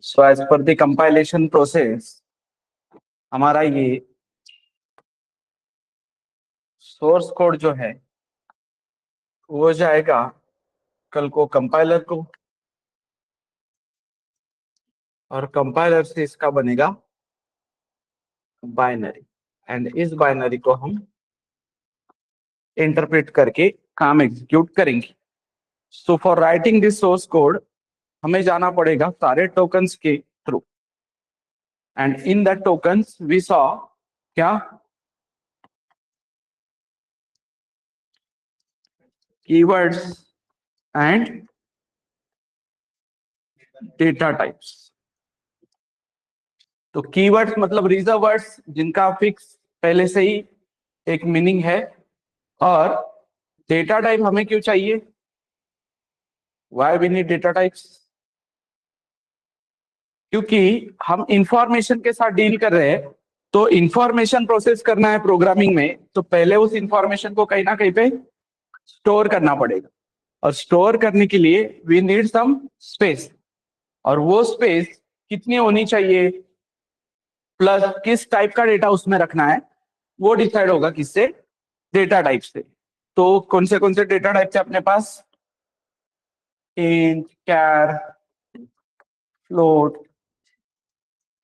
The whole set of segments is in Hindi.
So as per the compilation process, हमारा ये सोर्स कोड जो है वो जाएगा कल को कंपाइलर को, और कंपाइलर से इसका बनेगा बाइनरी, एंड इस बाइनरी को हम इंटरप्रेट करके काम एग्जीक्यूट करेंगे। So for writing this source code हमें जाना पड़ेगा सारे टोकन्स के through, and in that tokens we saw क्या कीवर्ड्स एंड डेटा टाइप्स। तो कीवर्ड्स मतलब रिजर्व वर्ड्स जिनका फिक्स पहले से ही एक मीनिंग है, और डेटा टाइप हमें क्यों चाहिए, why we need data types, क्योंकि हम इंफॉर्मेशन के साथ डील कर रहे हैं। तो इंफॉर्मेशन प्रोसेस करना है प्रोग्रामिंग में, तो पहले उस इंफॉर्मेशन को कहीं ना कहीं पे स्टोर करना पड़ेगा, और स्टोर करने के लिए वी नीड सम स्पेस, और वो स्पेस कितनी होनी चाहिए प्लस किस टाइप का डेटा उसमें रखना है वो डिसाइड होगा किससे, डेटा टाइप से। तो कौन से डेटा टाइप थे अपने पास, इंट, कैर, फ्लोट,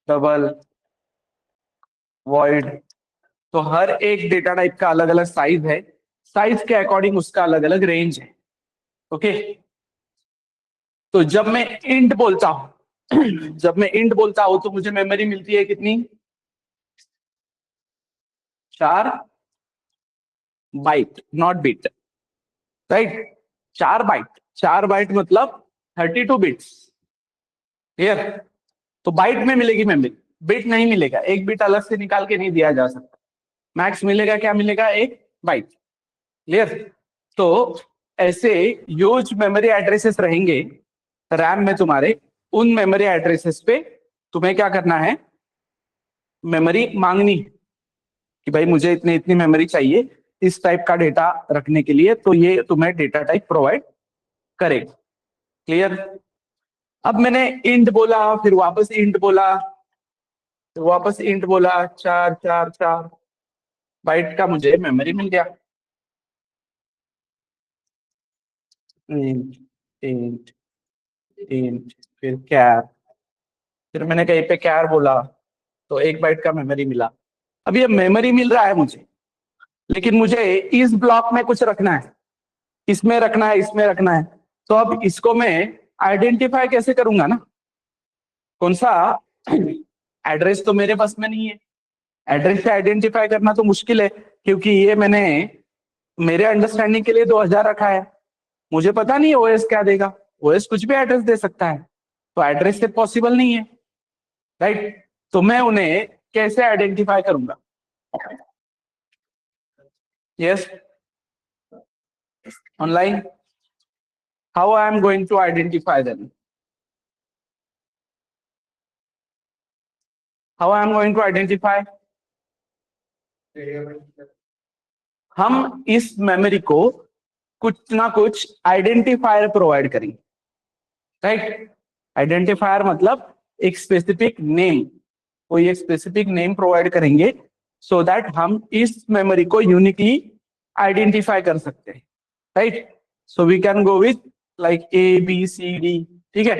डबल, वॉइड। तो हर एक डेटा टाइप का अलग अलग साइज है, साइज के अकॉर्डिंग उसका अलग अलग रेंज है। ओके, तो जब मैं इंट बोलता हूं जब मैं इंट बोलता हूं तो मुझे मेमोरी मिलती है कितनी, 4 byte, not bit, right. 4 byte, 4 byte मतलब 32 बिट्स। क्लियर। तो बाइट में मिलेगी मेमोरी, बिट नहीं मिलेगा, एक बिट अलग से निकाल के नहीं दिया जा सकता। मैक्स मिलेगा, क्या मिलेगा, 1 बाइट। क्लियर। तो ऐसे ह्यूज मेमोरी एड्रेसेस रहेंगे रैम में तुम्हारे, उन मेमोरी एड्रेसेस पे तुम्हें क्या करना है, मेमोरी मांगनी कि भाई मुझे इतनी इतनी मेमोरी चाहिए इस टाइप का डेटा रखने के लिए, तो ये तुम्हें डेटा टाइप प्रोवाइड करेगा। क्लियर। अब मैंने इंट बोला, फिर वापस इंट बोला, फिर वापस इंट बोला, 4 का मुझे मेमोरी मिल गया। इंट, इंट, इंट, फिर कैर, फिर मैंने कहीं पे कैर बोला तो 1 बाइट का मेमोरी मिला। अब ये मेमोरी मिल रहा है मुझे, लेकिन मुझे इस ब्लॉक में कुछ रखना है, इसमें रखना है, इसमें रखना है। तो अब इसको मैं आइडेंटिफाई कैसे करूंगा ना, कौन सा एड्रेस तो मेरे बस में नहीं है, एड्रेस से आइडेंटिफाई करना तो मुश्किल है, क्योंकि ये मैंने मेरे अंडरस्टैंडिंग के लिए 2000 रखा है, मुझे पता नहीं ओएस क्या देगा, ओएस कुछ भी एड्रेस दे सकता है, तो एड्रेस से पॉसिबल नहीं है, राइट। तो मैं उन्हें कैसे आइडेंटिफाई करूंगा, yes online, how I am going to identify them, how I am going to identify, हम इस मेमोरी को कुछ ना कुछ आइडेंटिफायर प्रोवाइड करेंगे, राइट। आइडेंटिफायर मतलब एक स्पेसिफिक नेम, कोई एक स्पेसिफिक नेम प्रोवाइड करेंगे, सो दैट हम इस मेमोरी को यूनिकली आइडेंटिफाई कर सकते हैं, right. So we can go with like ABCD, ठीक है।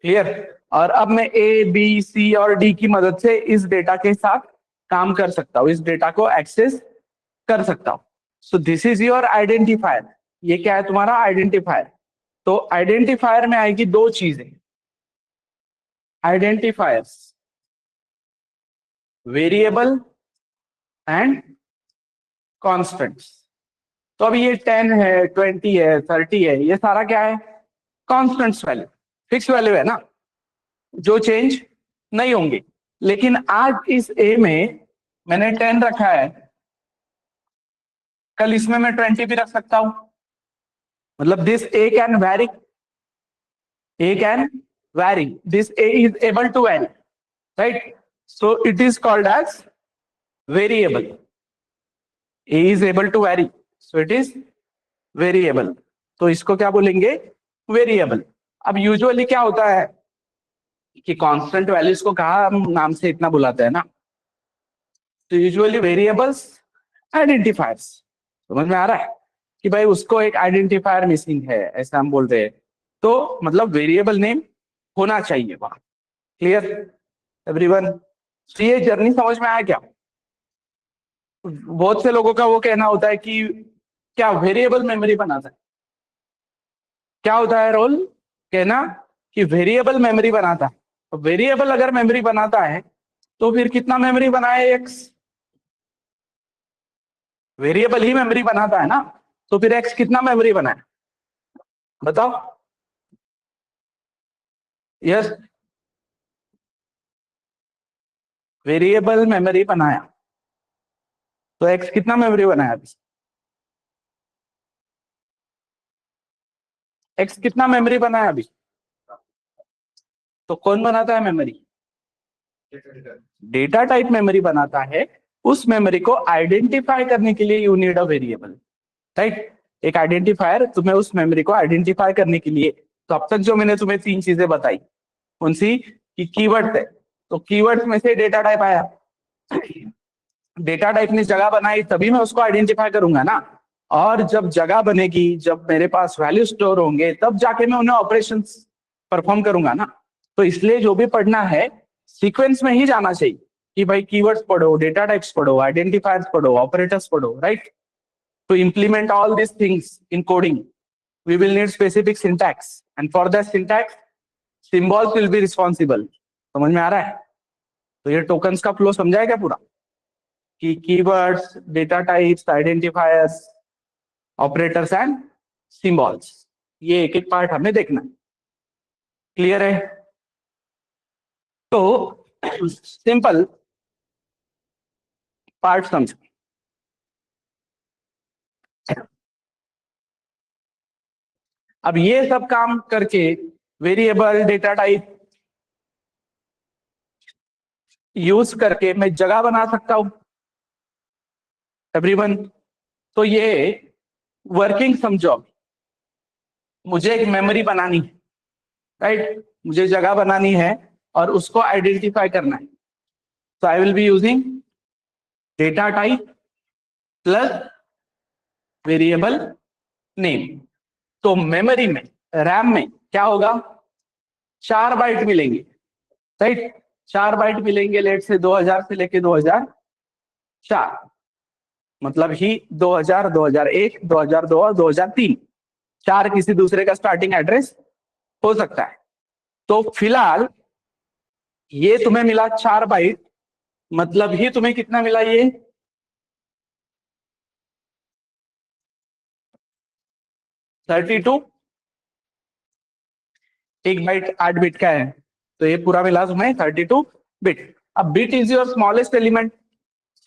क्लियर। और अब मैं A B C और D की मदद से इस डेटा के साथ काम कर सकता हूँ, इस डेटा को एक्सेस कर सकता हूँ। So this is your identifier, ये क्या है तुम्हारा आइडेंटिफायर। तो आइडेंटिफायर में आएगी दो चीजें, आइडेंटिफायर्स, वेरिएबल एंड कॉन्स्टेंट्स। तो अब ये 10 है, 20 है, 30 है, ये सारा क्या है, कॉन्स्टेंट्स वैल्यू, फिक्स वैल्यू है ना, जो चेंज नहीं होंगे। लेकिन आज इस ए में मैंने 10 रखा है, कल इसमें मैं 20 भी रख सकता हूं, मतलब this A can vary, A can vary. This A is able to vary, right? So it is called as variable. A is able to vary. So it is variable. तो इसको क्या बोलेंगे? वेरिएबल. अब यूजुअली क्या होता है कि कांस्टेंट वैल्यूज को कहा हम नाम से इतना बुलाते हैं ना, तो यूजुअली वेरिएबल्स आइडेंटिफायर्स. समझ में आ रहा है कि भाई उसको एक आइडेंटिफायर मिसिंग है, ऐसा हम बोलते हैं. तो मतलब वेरिएबल नेम होना चाहिए वहां. Clear everyone? तो ये जर्नी समझ में आया क्या? बहुत से लोगों का वो कहना होता है कि क्या वेरिएबल मेमोरी बनाता है. क्या होता है रोल? कहना कि वेरिएबल मेमोरी बनाता है. तो वेरिएबल अगर मेमोरी बनाता है तो फिर कितना मेमोरी बनाए एक्स? वेरिएबल ही मेमोरी बनाता है ना, तो फिर एक्स कितना मेमोरी बनाए बताओ? यस, वेरिएबल मेमोरी बनाया तो एक्स कितना मेमोरी बनाया अभी? एक्स कितना मेमोरी बनाया अभी? तो कौन बनाता है मेमोरी? डेटा टाइप मेमोरी बनाता है. उस मेमोरी को आइडेंटिफाई करने के लिए you need a variable, right? एक आइडेंटिफायर तुम्हें उस मेमोरी को आइडेंटिफाई करने के लिए. तो अब तक जो मैंने तुम्हें तीन चीजें बताई, कौन सी? कि कीवर्ड है, तो कीवर्ड्स में से डेटा टाइप आया. डेटा टाइप ने जगह बनाई तभी मैं उसको आइडेंटिफाई करूंगा ना. और जब जगह बनेगी, जब मेरे पास वैल्यू स्टोर होंगे, तब जाके मैं उन्हें ऑपरेशंस परफॉर्म करूंगा ना. तो इसलिए जो भी पढ़ना है सीक्वेंस में ही जाना चाहिए कि भाई कीवर्ड्स पढ़ो, डेटा टाइप्स पढ़ो, आइडेंटिफायर्स पढ़ो, ऑपरेटर्स पढ़ो, right? To implement all these things in coding, we will need specific syntax, and for that syntax, symbols will be responsible. समझ में आ रहा है? तो ये टोकन्स का फ्लो समझा है क्या पूरा? कि keywords, data types, identifiers, operators and symbols, ये एक एक पार्ट हमें देखना है. क्लियर है? तो सिंपल पार्ट समझो. अब ये सब काम करके वेरिएबल, डेटा टाइप यूज करके मैं जगह बना सकता हूं एवरीवन. तो ये वर्किंग समझो. मुझे एक मेमोरी बनानी है, राइट? मुझे जगह बनानी है और उसको आइडेंटिफाई करना है. तो I will be using data type plus variable name. तो मेमोरी में, रैम में क्या होगा? 4 बाइट मिलेंगे, राइट? 4 बाइट मिलेंगे. लेट से 2000 से लेके 2004, मतलब ही 2000, 2001, 2002 और 2003. 4 किसी दूसरे का स्टार्टिंग एड्रेस हो सकता है. तो फिलहाल ये तुम्हें मिला 4 बाइट, मतलब ही तुम्हें कितना मिला? ये 32. 1 बाइट 8 बिट का है, तो ये पूरा मिला तुम्हें 32 बिट. अब bit is your smallest element.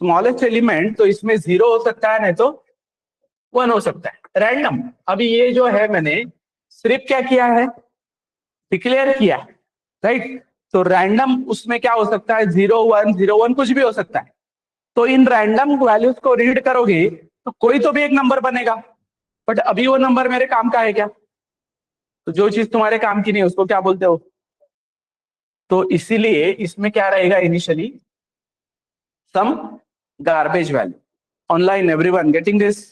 Smallest element तो इसमें 0 हो सकता है, नहीं तो 1 हो सकता है, रैंडम. अभी ये जो है मैंने सिर्फ क्या किया है? डिक्लेयर किया है, राइट? तो रैंडम उसमें क्या हो सकता है? 0 1 0 1 कुछ भी हो सकता है. तो इन रैंडम वैल्यूज को रीड करोगे तो कोई तो भी एक नंबर बनेगा. बट अभी वो नंबर मेरे काम का है क्या? तो जो चीज तुम्हारे काम की नहीं है उसको क्या बोलते हो? तो इसीलिए इसमें क्या रहेगा? Initially some garbage value. Online everyone getting this?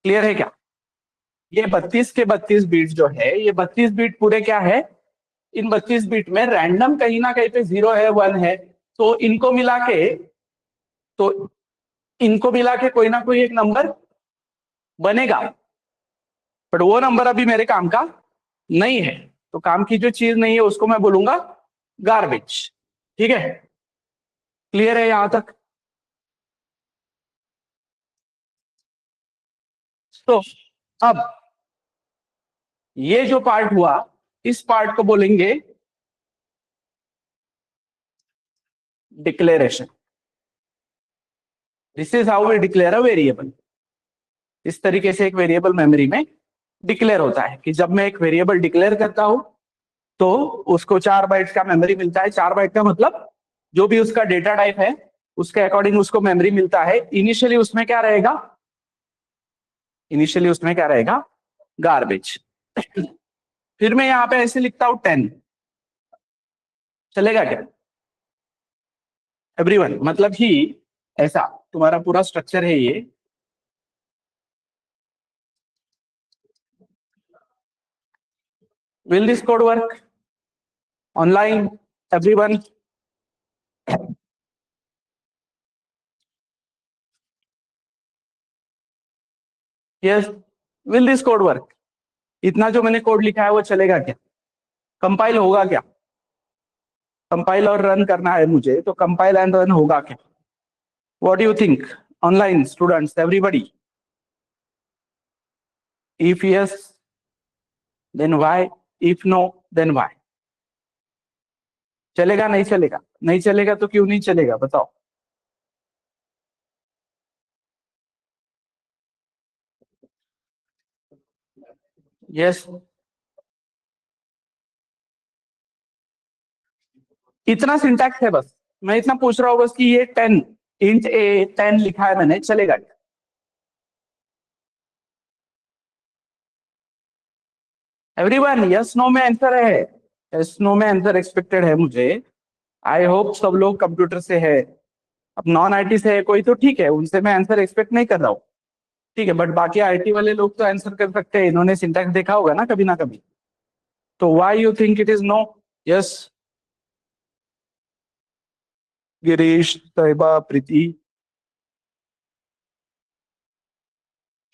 Clear है क्या? ये 32 के 32 बीट जो है, ये 32 बीट पूरे क्या है? इन 32 बीट में रैंडम कहीं ना कहीं पे 0 है, 1 है. तो तो इनको मिला के कोई ना कोई एक नंबर बनेगा. बट वो नंबर अभी मेरे काम का नहीं है. तो काम की जो चीज नहीं है उसको मैं बोलूंगा गार्बेज. ठीक है? क्लियर है यहां तक? तो अब ये जो पार्ट हुआ, इस पार्ट को बोलेंगे declaration. This is how we declare a variable. इस तरीके से एक वेरिएबल मेमोरी में डिक्लेयर होता है कि जब मैं एक वेरिएबल डिक्लेयर करता हूं तो उसको 4 बाइट्स का मेमोरी मिलता है। 4 बाइट का मतलब जो भी उसका डेटा टाइप है उसके अकॉर्डिंग उसको मेमोरी मिलता है। इनिशियली उसमें क्या रहेगा, इनिशियली उसमें क्या रहेगा, गार्बेज। फिर मैं यहाँ पे ऐसे लिखता हूं 10, चलेगा क्या एवरीवन? मतलब ही ऐसा तुम्हारा पूरा स्ट्रक्चर है ये। Will this code work online everyone? Yes, will this code work? इतना जो मैंने कोड लिखा है वो चलेगा क्या, कंपाइल होगा क्या? कंपाइल और रन करना है मुझे, तो कंपाइल एंड रन होगा क्या? What do you think online students everybody? If yes then why, if no then why? चलेगा नहीं चलेगा? नहीं चलेगा तो क्यों नहीं चलेगा बताओ? यस, इतना सिंटैक्स है बस। मैं इतना पूछ रहा हूँ बस कि ये 10 इंट ए 10 लिखा है मैंने, चलेगा क्या? एवरीवन यस नो में आंसर है, यस नो में आंसर एक्सपेक्टेड है मुझे। आई होप सब लोग कंप्यूटर से है। अब नॉन आईटी से है कोई तो ठीक है, उनसे मैं आंसर एक्सपेक्ट नहीं कर रहा हूँ, ठीक है, बट बाकी आईटी वाले लोग तो आंसर कर सकते हैं, इन्होंने सिंटैक्स देखा होगा ना कभी। तो why you think it is no? Yes, Girish, Taiba, Preeti,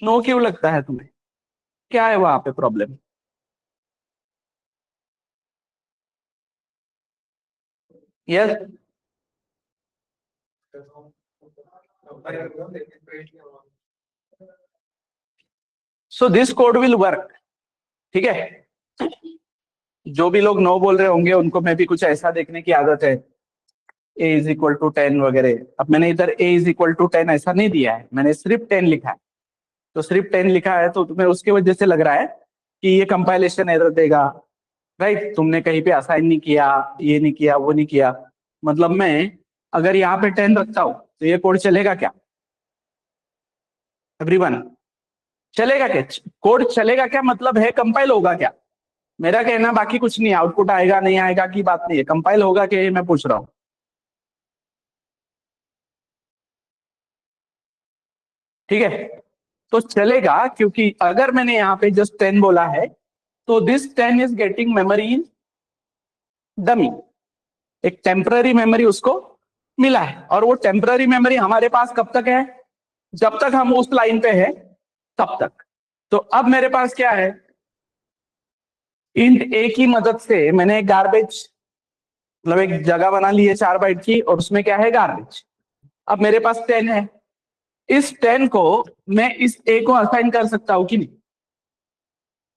no क्यों लगता है तुम्हें? क्या है वहां पे problem? Yes, so this code will work, ठीक है। जो भी लोग नो बोल रहे होंगे उनको मैं भी कुछ ऐसा देखने की आदत है, ए इज इक्वल टू 10 वगैरह। अब मैंने इधर ए इज इक्वल टू 10 ऐसा नहीं दिया है, मैंने सिर्फ 10 लिखा है। तो सिर्फ 10 लिखा है तो तुम्हें उसकी वजह से लग रहा है कि ये कंपाइलेशन एरर देगा, राइट? तुमने कहीं पे असाइन नहीं किया, ये नहीं किया, वो नहीं किया। मतलब मैं अगर यहाँ पे 10 रखता हूँ तो ये कोड चलेगा क्या एवरीवन? चलेगा क्या? कोड चलेगा क्या मतलब है कंपाइल होगा क्या? मेरा कहना बाकी कुछ नहीं, आउटपुट आएगा नहीं आएगा की बात नहीं है, कंपाइल होगा क्या ये मैं पूछ रहा हूँ। ठीक है, तो चलेगा क्योंकि अगर मैंने यहाँ पे जस्ट 10 बोला है तो this 10 is getting memory in dummy. एक टेम्पररी मेमोरी उसको मिला है, और वो टेम्पररी मेमोरी हमारे पास कब तक है? जब तक हम उस लाइन पे है तब तक। तो अब मेरे पास क्या है, इंट ए की मदद से मैंने एक गार्बेज, मतलब एक जगह बना ली है 4 बाइट की, और उसमें क्या है, गार्बेज। अब मेरे पास 10 है, इस 10 को मैं इस ए को असाइन कर सकता हूं कि नहीं,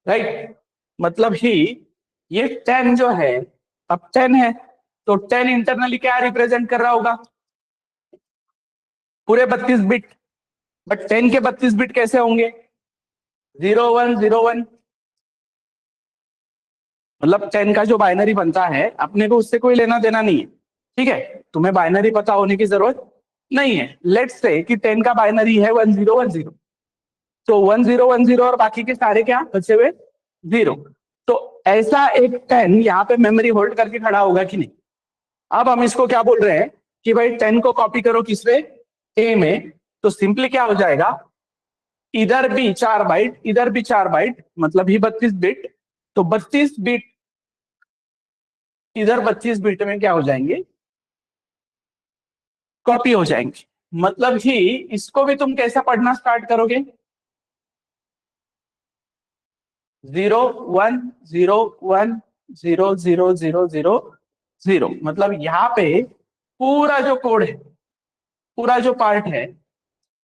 राइट? मतलब ही ये 10 जो है, अब 10 है तो 10 इंटरनली क्या रिप्रेजेंट कर रहा होगा, पूरे 32 बिट। बट 10 के 32 बिट कैसे होंगे, 0101। मतलब 10 का जो बाइनरी बनता है अपने को उससे कोई लेना देना नहीं है, ठीक है? तुम्हें बाइनरी पता होने की जरूरत नहीं है। लेट्स से कि 10 का बाइनरी है 1010, तो 1010 और बाकी के सारे क्या बचे हुए, 0। तो ऐसा एक 10 यहाँ पे मेमोरी होल्ड करके खड़ा होगा कि नहीं? अब हम इसको क्या बोल रहे हैं कि भाई 10 को कॉपी करो किसमें, ए में। तो सिंपली क्या हो जाएगा, इधर भी 4 बाइट इधर भी 4 बाइट, मतलब ही 32 बिट। तो 32 बिट इधर 32 बिट में क्या हो जाएंगे, कॉपी हो जाएंगे। मतलब ही इसको भी तुम कैसा पढ़ना स्टार्ट करोगे, 01010000, मतलब यहाँ पे पूरा जो कोड है, पूरा जो पार्ट है,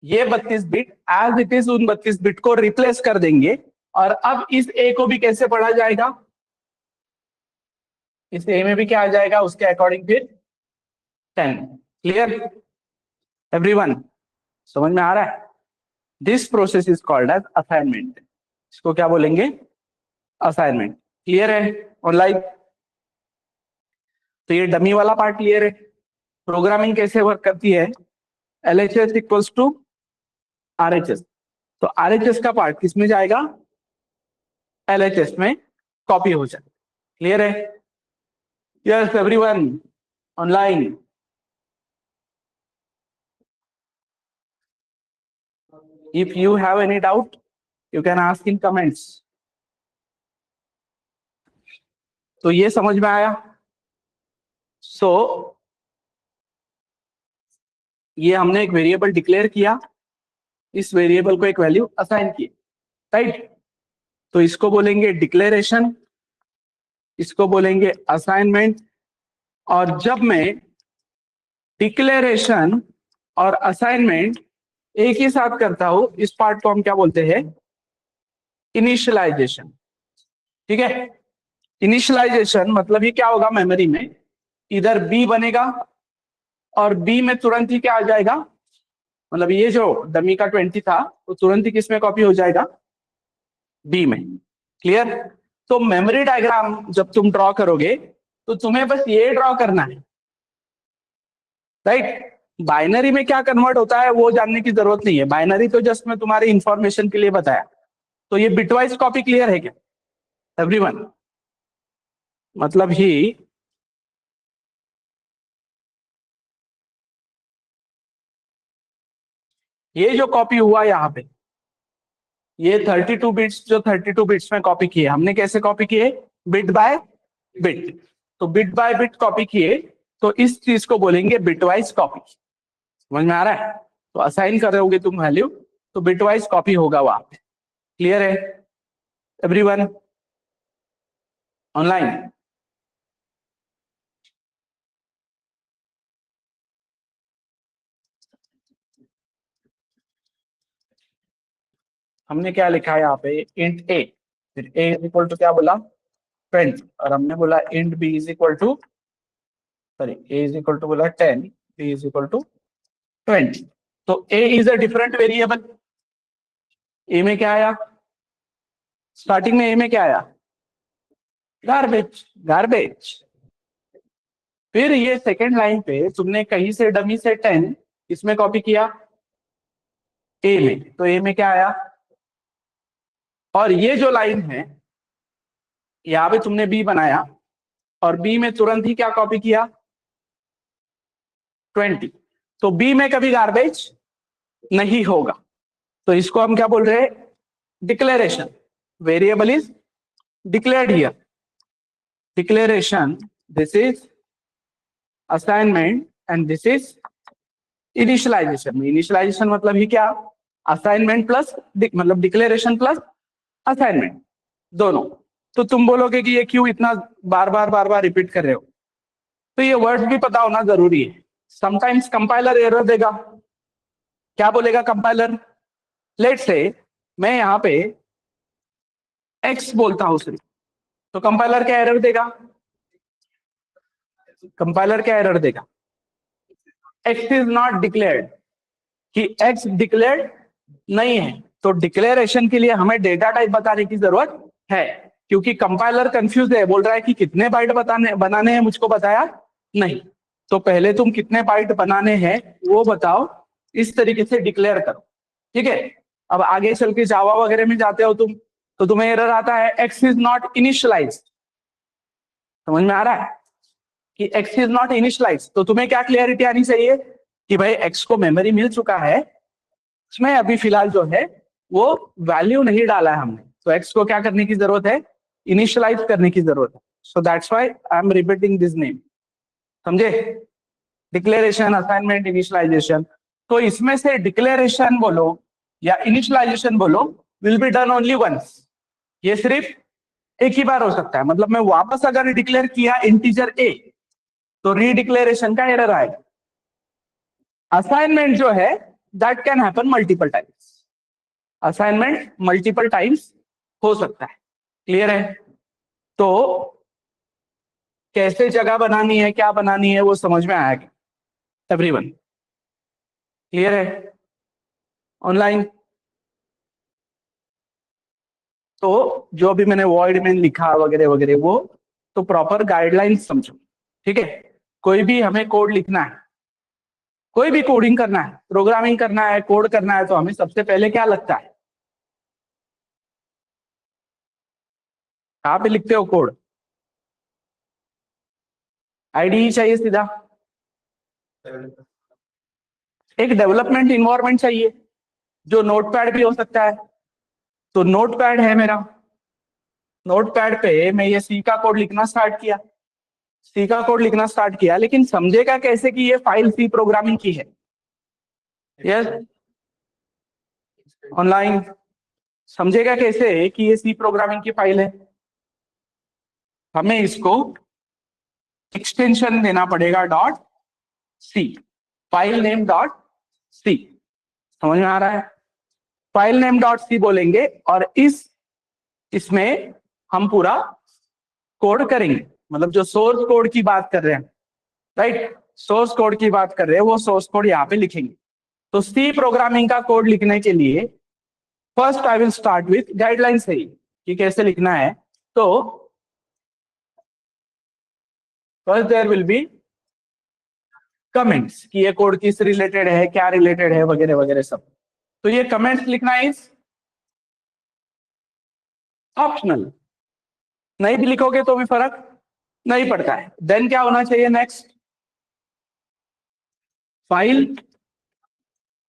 ये 32 बिट एज इट इज उन 32 बिट को रिप्लेस कर देंगे। और अब इस ए को भी कैसे पढ़ा जाएगा, इस ए में भी क्या आ जाएगा उसके अकॉर्डिंग फिर 10। Clear everyone? समझ में आ रहा है? This process is called as assignment. इसको क्या बोलेंगे? असाइनमेंट। क्लियर है ऑनलाइन? तो ये डमी वाला पार्ट क्लियर है। प्रोग्रामिंग कैसे वर्क करती है? LHS equals to RHS। तो RHS का पार्ट किस में जाएगा? LHS में कॉपी हो जाए। क्लियर है? Yes everyone online? If you have any doubt, you can ask in comments. तो ये समझ में आया? ये हमने एक वेरिएबल डिक्लेयर किया, इस वेरिएबल को एक वैल्यू असाइन की, राइट? तो इसको बोलेंगे डिक्लेरेशन, इसको बोलेंगे असाइनमेंट। और जब मैं डिक्लेरेशन और असाइनमेंट एक ही साथ करता हूं, इस पार्ट को हम क्या बोलते हैं? इनिशियलाइजेशन। ठीक है? इनिशियलाइजेशन मतलब ये क्या होगा? मेमोरी में इधर बी बनेगा और बी में तुरंत ही क्या आ जाएगा? मतलब ये जो डमी का 20 था वो तुरंत ही किस में कॉपी हो जाएगा? बी में। क्लियर? तो मेमोरी डायग्राम जब तुम ड्रॉ करोगे तो तुम्हें बस ये ड्रॉ करना है, राइट? बाइनरी में क्या कन्वर्ट होता है वो जानने की जरूरत नहीं है। बाइनरी तो जस्ट मैं तुम्हारे इंफॉर्मेशन के लिए बताया। तो ये बिटवाइज कॉपी क्लियर है क्या एवरीवन? मतलब ही ये जो कॉपी हुआ यहाँ पे, ये 32 बिट्स जो 32 बिट्स में कॉपी किए, हमने कैसे कॉपी किए? Bit by bit. तो बिट बाय बिट कॉपी किए, तो इस चीज को बोलेंगे बिटवाइज कॉपी। समझ में आ रहा है? तो असाइन करोगे तुम वैल्यू तो बिटवाइज कॉपी होगा वहां पे। क्लियर है एवरीवन ऑनलाइन? हमने क्या लिखा है यहाँ पे? इंट ए, फिर ए इज इक्वल टू क्या बोला? 20। और हमने बोला int B is equal to, sorry A is equal to बोला 10, बी इज इक्वल टू 20। तो A is a different variable. A में क्या आया? स्टार्टिंग में ए में क्या आया? Garbage, garbage. फिर ये सेकेंड लाइन पे तुमने कहीं से डमी से 10 इसमें कॉपी किया ए में, तो ए में क्या आया? और ये जो लाइन है यहाँ पे तुमने बी बनाया और बी में तुरंत ही क्या कॉपी किया? 20। तो बी में कभी गार्बेज नहीं होगा। तो इसको हम क्या बोल रहे हैं? Declaration. Variable is declared here. Declaration, this is assignment and this is initialization. Initialization मतलब ही क्या? असाइनमेंट प्लस मतलब डिक्लेरेशन प्लस असाइनमेंट दोनों। तो तुम बोलोगे कि ये क्यों इतना बार बार रिपीट कर रहे हो? तो ये वर्ड्स भी पता होना जरूरी है। समटाइम्स कंपाइलर एरर देगा। क्या बोलेगा कंपाइलर? लेट्स से मैं यहाँ पे एक्स बोलता हूँ सिर्फ, तो कंपाइलर क्या एरर देगा? कंपाइलर क्या एरर देगा? एक्स इज नॉट डिक्लेयर्ड, कि एक्स डिक्लेयर्ड नहीं है। तो डिक्लेरेशन के लिए हमें डेटा टाइप बताने की जरूरत है, क्योंकि कंपाइलर कंफ्यूज है, बोल रहा है कि कितने बाइट बनाने हैं, मुझको बताया नहीं। तो पहले तुम कितने बाइट बनाने हैं वो बताओ, इस तरीके से डिक्लेयर करो। ठीक है? अब आगे चल के जावा वगैरह में जाते हो तुम, तो तुम्हें एरर आता है एक्स इज नॉट इनिशियलाइज। समझ में आ रहा है कि एक्स इज नॉट इनिशियलाइज? तो तुम्हें क्या क्लियरिटी आनी चाहिए कि भाई एक्स को मेमोरी मिल चुका है, इसमें अभी फिलहाल जो है वो वैल्यू नहीं डाला है हमने, तो एक्स को क्या करने की जरूरत है? इनिशियलाइज करने की जरूरत है। So that's why I am repeating this name. समझे? Declaration, assignment, initialization. तो इसमें से डिक्लेरेशन बोलो या इनिशियलाइजेशन बोलो, will be done only once. ये सिर्फ एक ही बार हो सकता है। मतलब मैं वापस अगर डिक्लेयर किया इंटीजर ए, तो रीडिक्लेरेशन का एरर आएगा। असाइनमेंट जो है that can happen multiple times. Assignment multiple times हो सकता है। क्लियर है? तो कैसे जगह बनानी है, क्या बनानी है, वो समझ में आएगा एवरीवन? क्लियर है ऑनलाइन? तो जो अभी मैंने वॉइड में लिखा वगैरह वगैरह वो तो प्रॉपर गाइडलाइंस समझो, ठीक है। कोई भी हमें कोड लिखना है, कोई भी कोडिंग करना है, प्रोग्रामिंग करना है, कोड करना है, तो हमें सबसे पहले क्या लगता है? कहाँ पे लिखते हो कोड? आईडी ही चाहिए सीधा। एक डेवलपमेंट इन्वायरमेंट चाहिए जो नोटपैड भी हो सकता है। तो नोटपैड है मेरा, नोटपैड पे मैं ये सी का कोड लिखना स्टार्ट किया, सी का कोड लिखना स्टार्ट किया, लेकिन समझेगा कैसे कि ये फाइल सी प्रोग्रामिंग की है? Yes, online. समझेगा कैसे कि ये सी प्रोग्रामिंग की फाइल है? हमें इसको एक्सटेंशन देना पड़ेगा dot C, file name dot C. समझ में आ रहा है? फाइल नेम डॉट सी बोलेंगे और इसमें हम पूरा कोड करेंगे, मतलब जो सोर्स कोड की बात कर रहे हैं, राइट, सोर्स कोड की बात कर रहे हैं, वो सोर्स कोड यहाँ पे लिखेंगे। तो सी प्रोग्रामिंग का कोड लिखने के लिए first I will start with guideline से ही कि कैसे लिखना है। तो first there will be comments कि ये कोड किस रिलेटेड है, क्या रिलेटेड है, वगैरह वगैरह सब। तो ये कमेंट्स लिखना इज ऑप्शनल, नहीं भी लिखोगे तो भी फर्क नहीं पड़ता है। देन क्या होना चाहिए नेक्स्ट? फाइल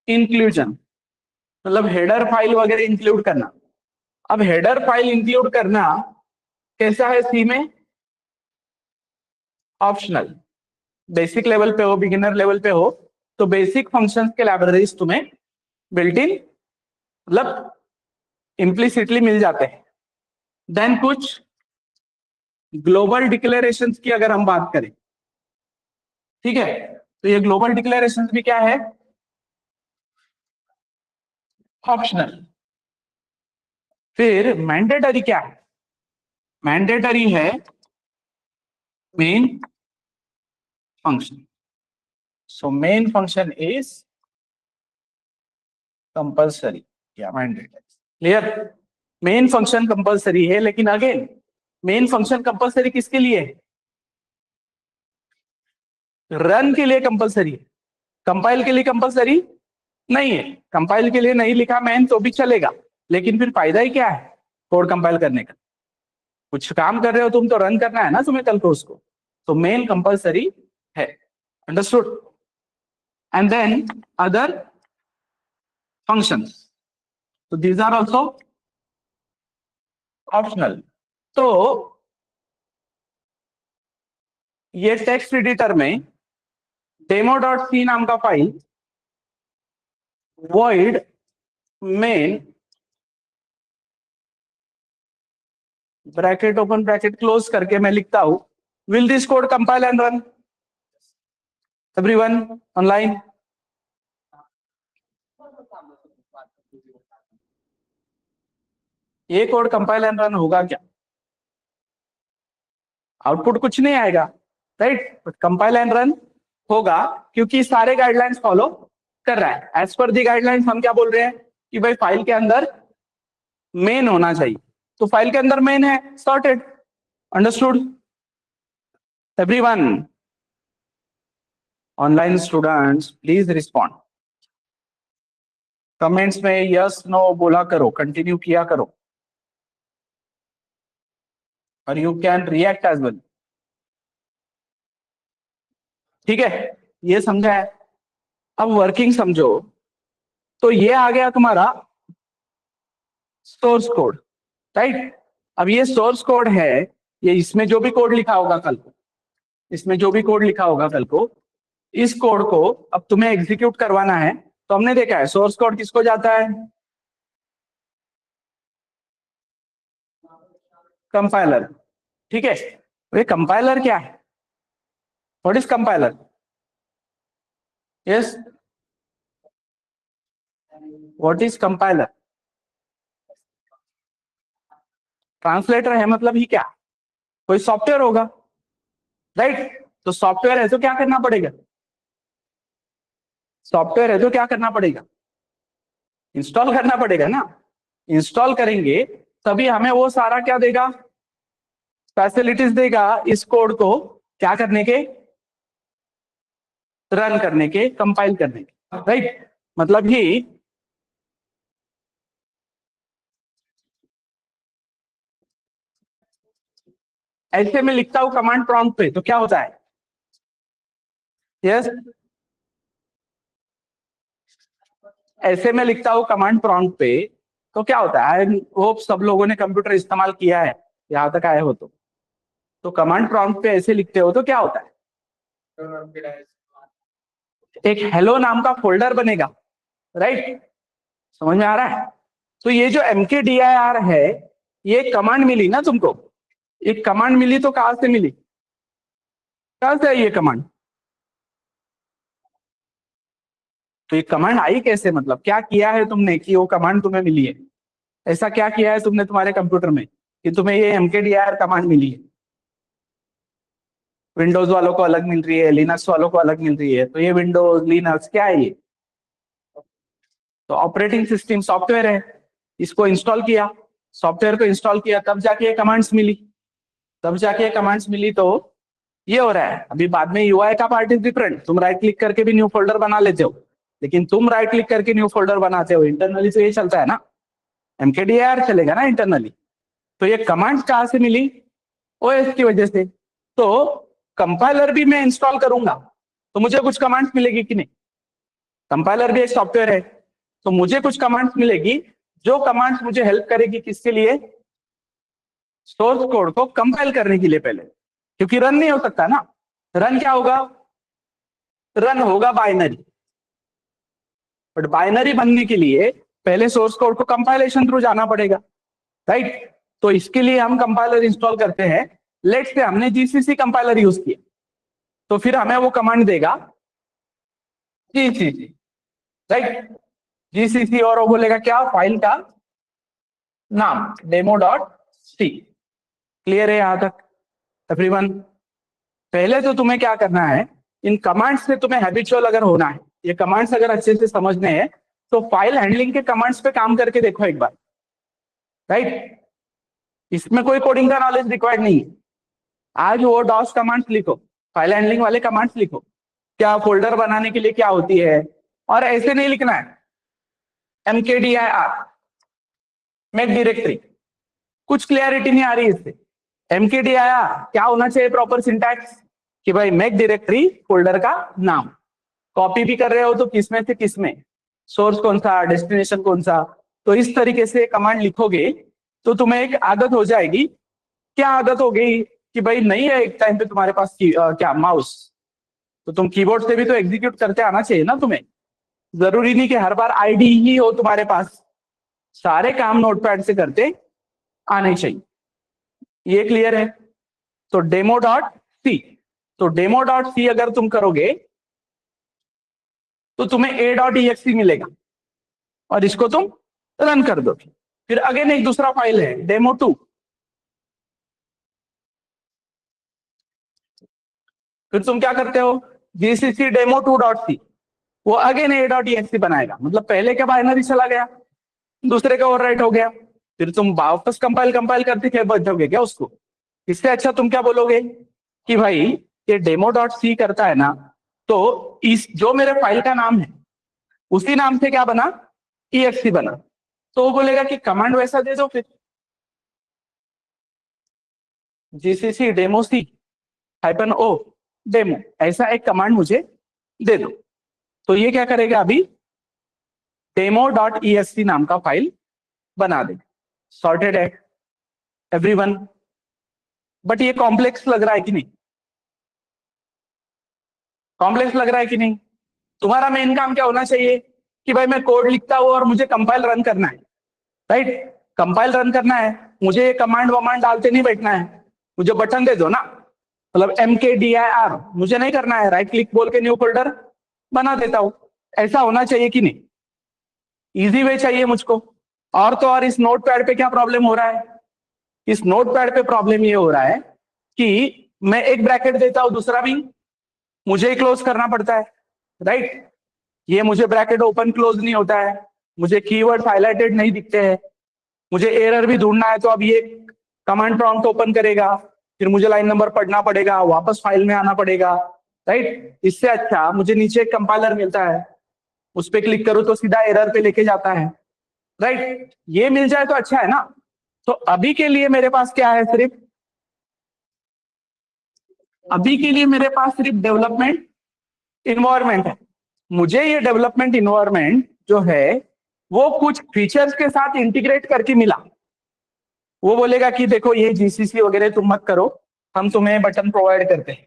इंक्लूजन, मतलब हेडर फाइल वगैरह इंक्लूड करना। अब हेडर फाइल इंक्लूड करना कैसा है सी में? ऑप्शनल। बेसिक लेवल पे हो, बिगिनर लेवल पे हो, तो बेसिक फंक्शंस के लाइब्रेरीज तुम्हें बिल्ट इन, मतलब इम्प्लिसिटली मिल जाते हैं। देन कुछ ग्लोबल डिक्लेरेशंस की अगर हम बात करें, ठीक है, तो ये ग्लोबल डिक्लेरेशंस भी क्या है? ऑप्शनल। फिर मैंडेटरी क्या है? मैंडेटरी है main function. So main function is compulsory या mandatory. Clear? Main function compulsory है, लेकिन अगेन मेन फंक्शन कंपल्सरी किसके लिए है? रन के लिए कंपल्सरी है, कंपाइल के लिए कंपल्सरी नहीं है। कंपाइल के लिए नहीं लिखा मैन तो भी चलेगा, लेकिन फिर फायदा ही क्या है कोड कंपाइल करने का? कुछ काम कर रहे हो तुम तो रन करना है ना तुम्हें कल को उसको। तो मेन कंपल्सरी है, understood? And then other functions, तो दीज आर आल्सो ऑप्शनल। तो ये टेक्स्ट एडिटर में डेमो डॉट सी नाम का file void main bracket open bracket close करके मैं लिखता हूं, will this code compile and run? Everyone online? ये कोड कंपाइल एंड रन होगा क्या? आउटपुट कुछ नहीं आएगा, right, but compile and run होगा क्योंकि सारे गाइडलाइंस फॉलो कर रहा है। एज पर दी गाइडलाइंस हम क्या बोल रहे हैं कि भाई फाइल के अंदर मेन होना चाहिए, तो फाइल के अंदर मेन है, sorted, understood everyone? Online students please respond, comments में यस नो बोला करो, कंटिन्यू किया करो, और you can react as well. ठीक है, ये समझा है? अब वर्किंग समझो। तो ये आ गया तुम्हारा सोर्स कोड, राइट। अब ये सोर्स कोड है, ये इसमें जो भी कोड लिखा होगा कल को, इसमें जो भी कोड लिखा होगा कल को, इस कोड को अब तुम्हें एग्जीक्यूट करवाना है। तो हमने देखा है सोर्स कोड किसको जाता है? कंपाइलर, ठीक है। ये कंपाइलर क्या है? What is compiler? Yes, what is compiler? Translator है, मतलब ही क्या, कोई सॉफ्टवेयर होगा, राइट। तो सॉफ्टवेयर है तो क्या करना पड़ेगा? सॉफ्टवेयर है तो क्या करना पड़ेगा? इंस्टॉल करना पड़ेगा ना। इंस्टॉल करेंगे तभी हमें वो सारा क्या देगा, फैसिलिटीज देगा इस कोड को क्या करने के, रन करने के, कंपाइल करने के, राइट। मतलब ही ऐसे में लिखता हूं कमांड प्रॉम्प्ट पे तो क्या होता है, यस, ऐसे में लिखता हूं कमांड प्रॉम्प्ट पे तो क्या होता है, आई होप सब लोगों ने कंप्यूटर इस्तेमाल किया है, यहां तक आए हो तो कमांड प्रॉम्प्ट पे ऐसे लिखते हो तो क्या होता है, एक हेलो नाम का फोल्डर बनेगा, राइट। समझ में आ रहा है। तो ये जो mkdir है, ये कमांड मिली ना तुमको, एक कमांड मिली तो कहां से मिली, कहां से आई ये कमांड, तो ये कमांड आई कैसे, मतलब क्या किया है तुमने कि वो कमांड तुम्हें मिली है, ऐसा क्या किया है तुमने तुम्हारे कंप्यूटर में कि तुम्हें ये mkdir कमांड मिली है। विंडोज वालों को अलग मिल रही है, लिनक्स वालों को अलग मिल रही है, तो ये विंडोज लिनक्स क्या है ये, तो ऑपरेटिंग सिस्टम सॉफ्टवेयर है, इसको इंस्टॉल किया, सॉफ्टवेयर को इंस्टॉल किया तब जाके ये कमांड्स मिली, तब जाके ये कमांड्स मिली। तो ये हो रहा है अभी, बाद में यूआई का पार्ट इज डिफरेंट, तुम राइट क्लिक करके भी न्यू फोल्डर बना लेते हो, लेकिन तुम राइट क्लिक करके न्यू फोल्डर बनाते हो, इंटरनली तो ये चलता है ना, mkdir चलेगा ना इंटरनली। तो ये कमांड कहां से मिली, ओएस की वजह से। तो कंपाइलर भी मैं इंस्टॉल करूंगा तो मुझे कुछ कमांड्स मिलेगी कि नहीं, कंपाइलर भी एक सॉफ्टवेयर है, तो मुझे कुछ कमांड्स मिलेगी, जो कमांड्स मुझे हेल्प करेगी किसके लिए, सोर्स कोड को कंपाइल करने के लिए पहले, क्योंकि रन नहीं हो सकता ना, रन क्या होगा, रन होगा बाइनरी, बट बाइनरी बनने के लिए पहले सोर्स कोड को कंपाइलेशन थ्रू जाना पड़ेगा, राइट। तो इसके लिए हम कंपाइलर इंस्टॉल करते हैं, लेट्स से हमने जीसीसी कंपाइलर यूज किया, तो फिर हमें वो कमांड देगा जीसीसी, राइट, जीसीसी, और वो बोलेगा क्या, फाइल का नाम डेमो डॉट सी। क्लियर है यहां तक एवरीवन। पहले तो तुम्हें क्या करना है, इन कमांड्स से तुम्हें हैबिचुअल अगर होना है, ये कमांड्स अगर अच्छे से समझने हैं तो फाइल हैंडलिंग के कमांड्स पे काम करके देखो एक बार, राइट। इसमें कोई कोडिंग का नॉलेज रिक्वायर्ड नहीं है, आज वो डॉस कमांड्स लिखो, फाइल हैंडलिंग वाले कमांड्स लिखो, क्या फोल्डर बनाने के लिए क्या होती है, और ऐसे नहीं लिखना है mkdir मेक डायरेक्टरी, कुछ क्लियरिटी नहीं आ रही इससे। mkdir क्या होना चाहिए प्रॉपर सिंटैक्स, कि भाई मेक डायरेक्टरी फोल्डर का नाम, कॉपी भी कर रहे हो तो किसमें से किसमें, सोर्स कौन सा, डेस्टिनेशन कौन सा, तो इस तरीके से कमांड लिखोगे तो तुम्हें एक आदत हो जाएगी। क्या आदत हो गई कि भाई नहीं है एक टाइम पे तुम्हारे पास क्या माउस, तो तुम कीबोर्ड से भी तो एग्जीक्यूट करते आना चाहिए ना तुम्हें, जरूरी नहीं कि हर बार आईडी ही हो तुम्हारे पास, सारे काम नोटपैड से करते आने चाहिए। ये क्लियर है। तो डेमो डॉट सी, तो डेमो डॉट सी अगर तुम करोगे तो तुम्हें a.exe मिलेगा, और इसको तुम रन कर दो। फिर अगेन एक दूसरा फाइल है डेमो2, फिर तुम क्या करते हो, जीसीसी डेमो2 डॉट सी, वो अगेन a.exe बनाएगा, मतलब पहले का बाइनरी चला गया, दूसरे का ओवरराइट हो गया, फिर तुम वापस कंपाइल कंपाइल करते क्या बच जाओगे क्या उसको। इससे अच्छा तुम क्या बोलोगे कि भाई ये डेमो डॉट सी करता है ना, तो इस जो मेरे फाइल का नाम है उसी नाम से क्या बना, exe बना, तो वो बोलेगा कि कमांड वैसा दे दो, फिर जीसीसी डेमो सी -o डेमो, ऐसा एक कमांड मुझे दे दो। तो ये क्या करेगा, अभी डेमो डॉट exe नाम का फाइल बना दे। सॉर्टेड है एवरीवन। बट ये कॉम्प्लेक्स लग रहा है कि नहीं, कॉम्प्लेक्स लग रहा है कि नहीं। तुम्हारा मेन काम क्या होना चाहिए कि भाई मैं कोड लिखता हूं और मुझे कंपाइल रन करना है, राइट, कंपाइल रन करना है, मुझे ये कमांड वमांड डालते नहीं बैठना है, मुझे बटन दे दो ना, मतलब mkdir मुझे नहीं करना है, राइट क्लिक बोल के न्यू फोल्डर बना देता हूं। ऐसा होना चाहिए कि नहीं, इजी वे चाहिए मुझको। और तो और इस नोट पैड पे क्या प्रॉब्लम हो रहा है, इस नोट पैड पे प्रॉब्लम ये हो रहा है कि मैं एक ब्रैकेट देता हूं, दूसरा भी मुझे ही क्लोज करना पड़ता है, राइट, ये मुझे ब्रैकेट ओपन क्लोज नहीं होता है, मुझे कीवर्ड हाईलाइटेड नहीं दिखते हैं, मुझे एरर भी ढूंढना है तो अब ये कमांड प्रॉम्प्ट ओपन करेगा, फिर मुझे लाइन नंबर पढ़ना पड़ेगा, वापस फाइल में आना पड़ेगा, राइट। इससे अच्छा मुझे नीचे एक कंपाइलर मिलता है, उस पर क्लिक करूँ तो सीधा एरर पे लेके जाता है, राइट। ये मिल जाए तो अच्छा है ना। तो अभी के लिए मेरे पास क्या है, सिर्फ अभी के लिए मेरे पास सिर्फ डेवलपमेंट इन्वायरमेंट है। मुझे ये डेवलपमेंट इन्वायरमेंट जो है वो कुछ फीचर्स के साथ इंटीग्रेट करके मिला। वो बोलेगा कि देखो ये जीसीसी वगैरह तुम मत करो, हम तुम्हें बटन प्रोवाइड करते हैं,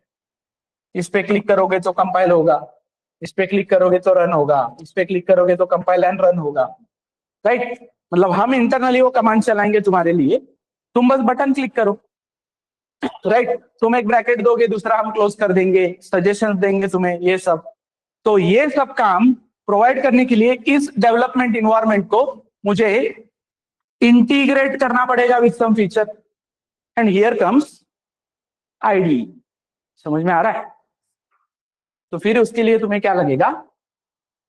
इस पे क्लिक करोगे तो कंपाइल होगा, इस पे क्लिक करोगे तो रन होगा, इस पे क्लिक करोगे तो कंपाइल एंड रन होगा, राइट। मतलब हम इंटरनली वो कमांड चलाएंगे तुम्हारे लिए, तुम बस बटन क्लिक करो, राइट। तुम एक ब्रैकेट दोगे, दूसरा हम क्लोज कर देंगे, सजेशंस देंगे तुम्हें, ये सब। तो ये सब काम प्रोवाइड करने के लिए इस डेवलपमेंट इन्वायरमेंट को मुझे इंटीग्रेट करना पड़ेगा with some feature, and here comes IDE. समझ में आ रहा है? तो फिर उसके लिए तुम्हें क्या लगेगा,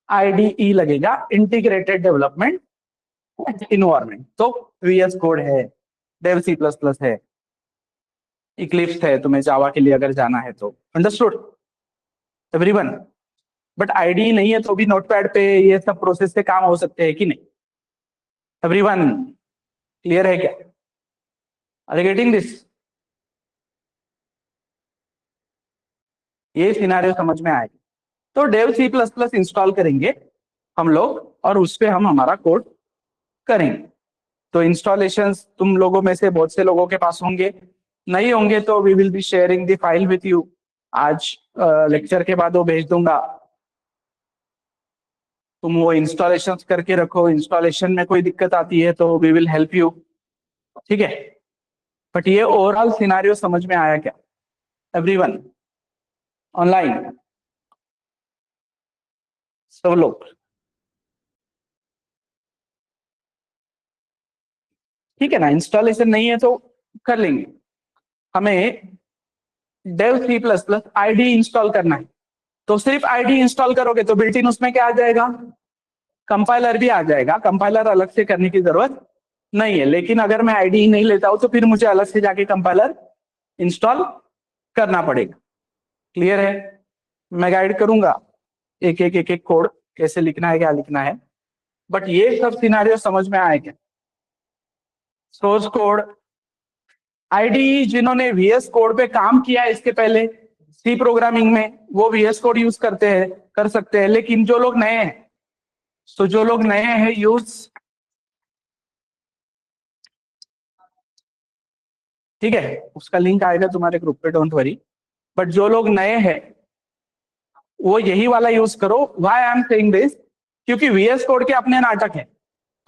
आईडीई लगेगा, इंटीग्रेटेड डेवलपमेंट इन्वायरमेंट। तो वीएस कोड है, डेव सी प्लस प्लस है, इक्लिप्स है, तुम्हें जावा के लिए अगर जाना है तो। Understood everyone? बट आईडी नहीं है तो भी नोटपैड पे ये सब प्रोसेस से काम हो सकते हैं कि नहीं? एवरीवन क्लियर है क्या? Are getting this? ये सिनेरियो समझ में आएगा। तो Dev C plus plus install करेंगे हम लोग, और उस पे हम हमारा कोड करेंगे। तो इंस्टॉलेशन तुम लोगों में से बहुत से लोगों के पास होंगे, नहीं होंगे तो we will be sharing the file with you. आज लेक्चर के बाद वो भेज दूंगा, तुम वो इंस्टॉलेशन करके रखो। इंस्टॉलेशन में कोई दिक्कत आती है तो वी विल हेल्प यू, ठीक है। बट ये ओवरऑल सिनेरियो समझ में आया क्या एवरीवन? ऑनलाइन सब लोग ठीक है ना? इंस्टॉलेशन नहीं है तो कर लेंगे। हमें Dev C plus plus IDE install करना है, तो सिर्फ आईडी इंस्टॉल करोगे तो बिल्ट इन उसमें क्या आ जाएगा, कंपाइलर भी आ जाएगा। कंपाइलर अलग से करने की जरूरत नहीं है। लेकिन अगर मैं आईडी नहीं लेता हूं तो फिर मुझे अलग से जाके कंपाइलर इंस्टॉल करना पड़ेगा। क्लियर है? मैं गाइड करूंगा एक एक कोड कैसे लिखना है, क्या लिखना है। बट ये सब सिनेरियो समझ में आए क्या? सोर्स कोड, आईडी जिन्होंने वीएस कोड पे काम किया है इसके पहले सी प्रोग्रामिंग में, वो वीएस कोड यूज करते हैं, कर सकते हैं। लेकिन जो लोग नए हैं, तो जो लोग नए हैं यूज, ठीक है, उसका लिंक आएगा तुम्हारे ग्रुप पे, डोंट वरी। बट जो लोग नए हैं वो यही वाला यूज करो। Why I am saying this, क्योंकि वीएस कोड के अपने नाटक है,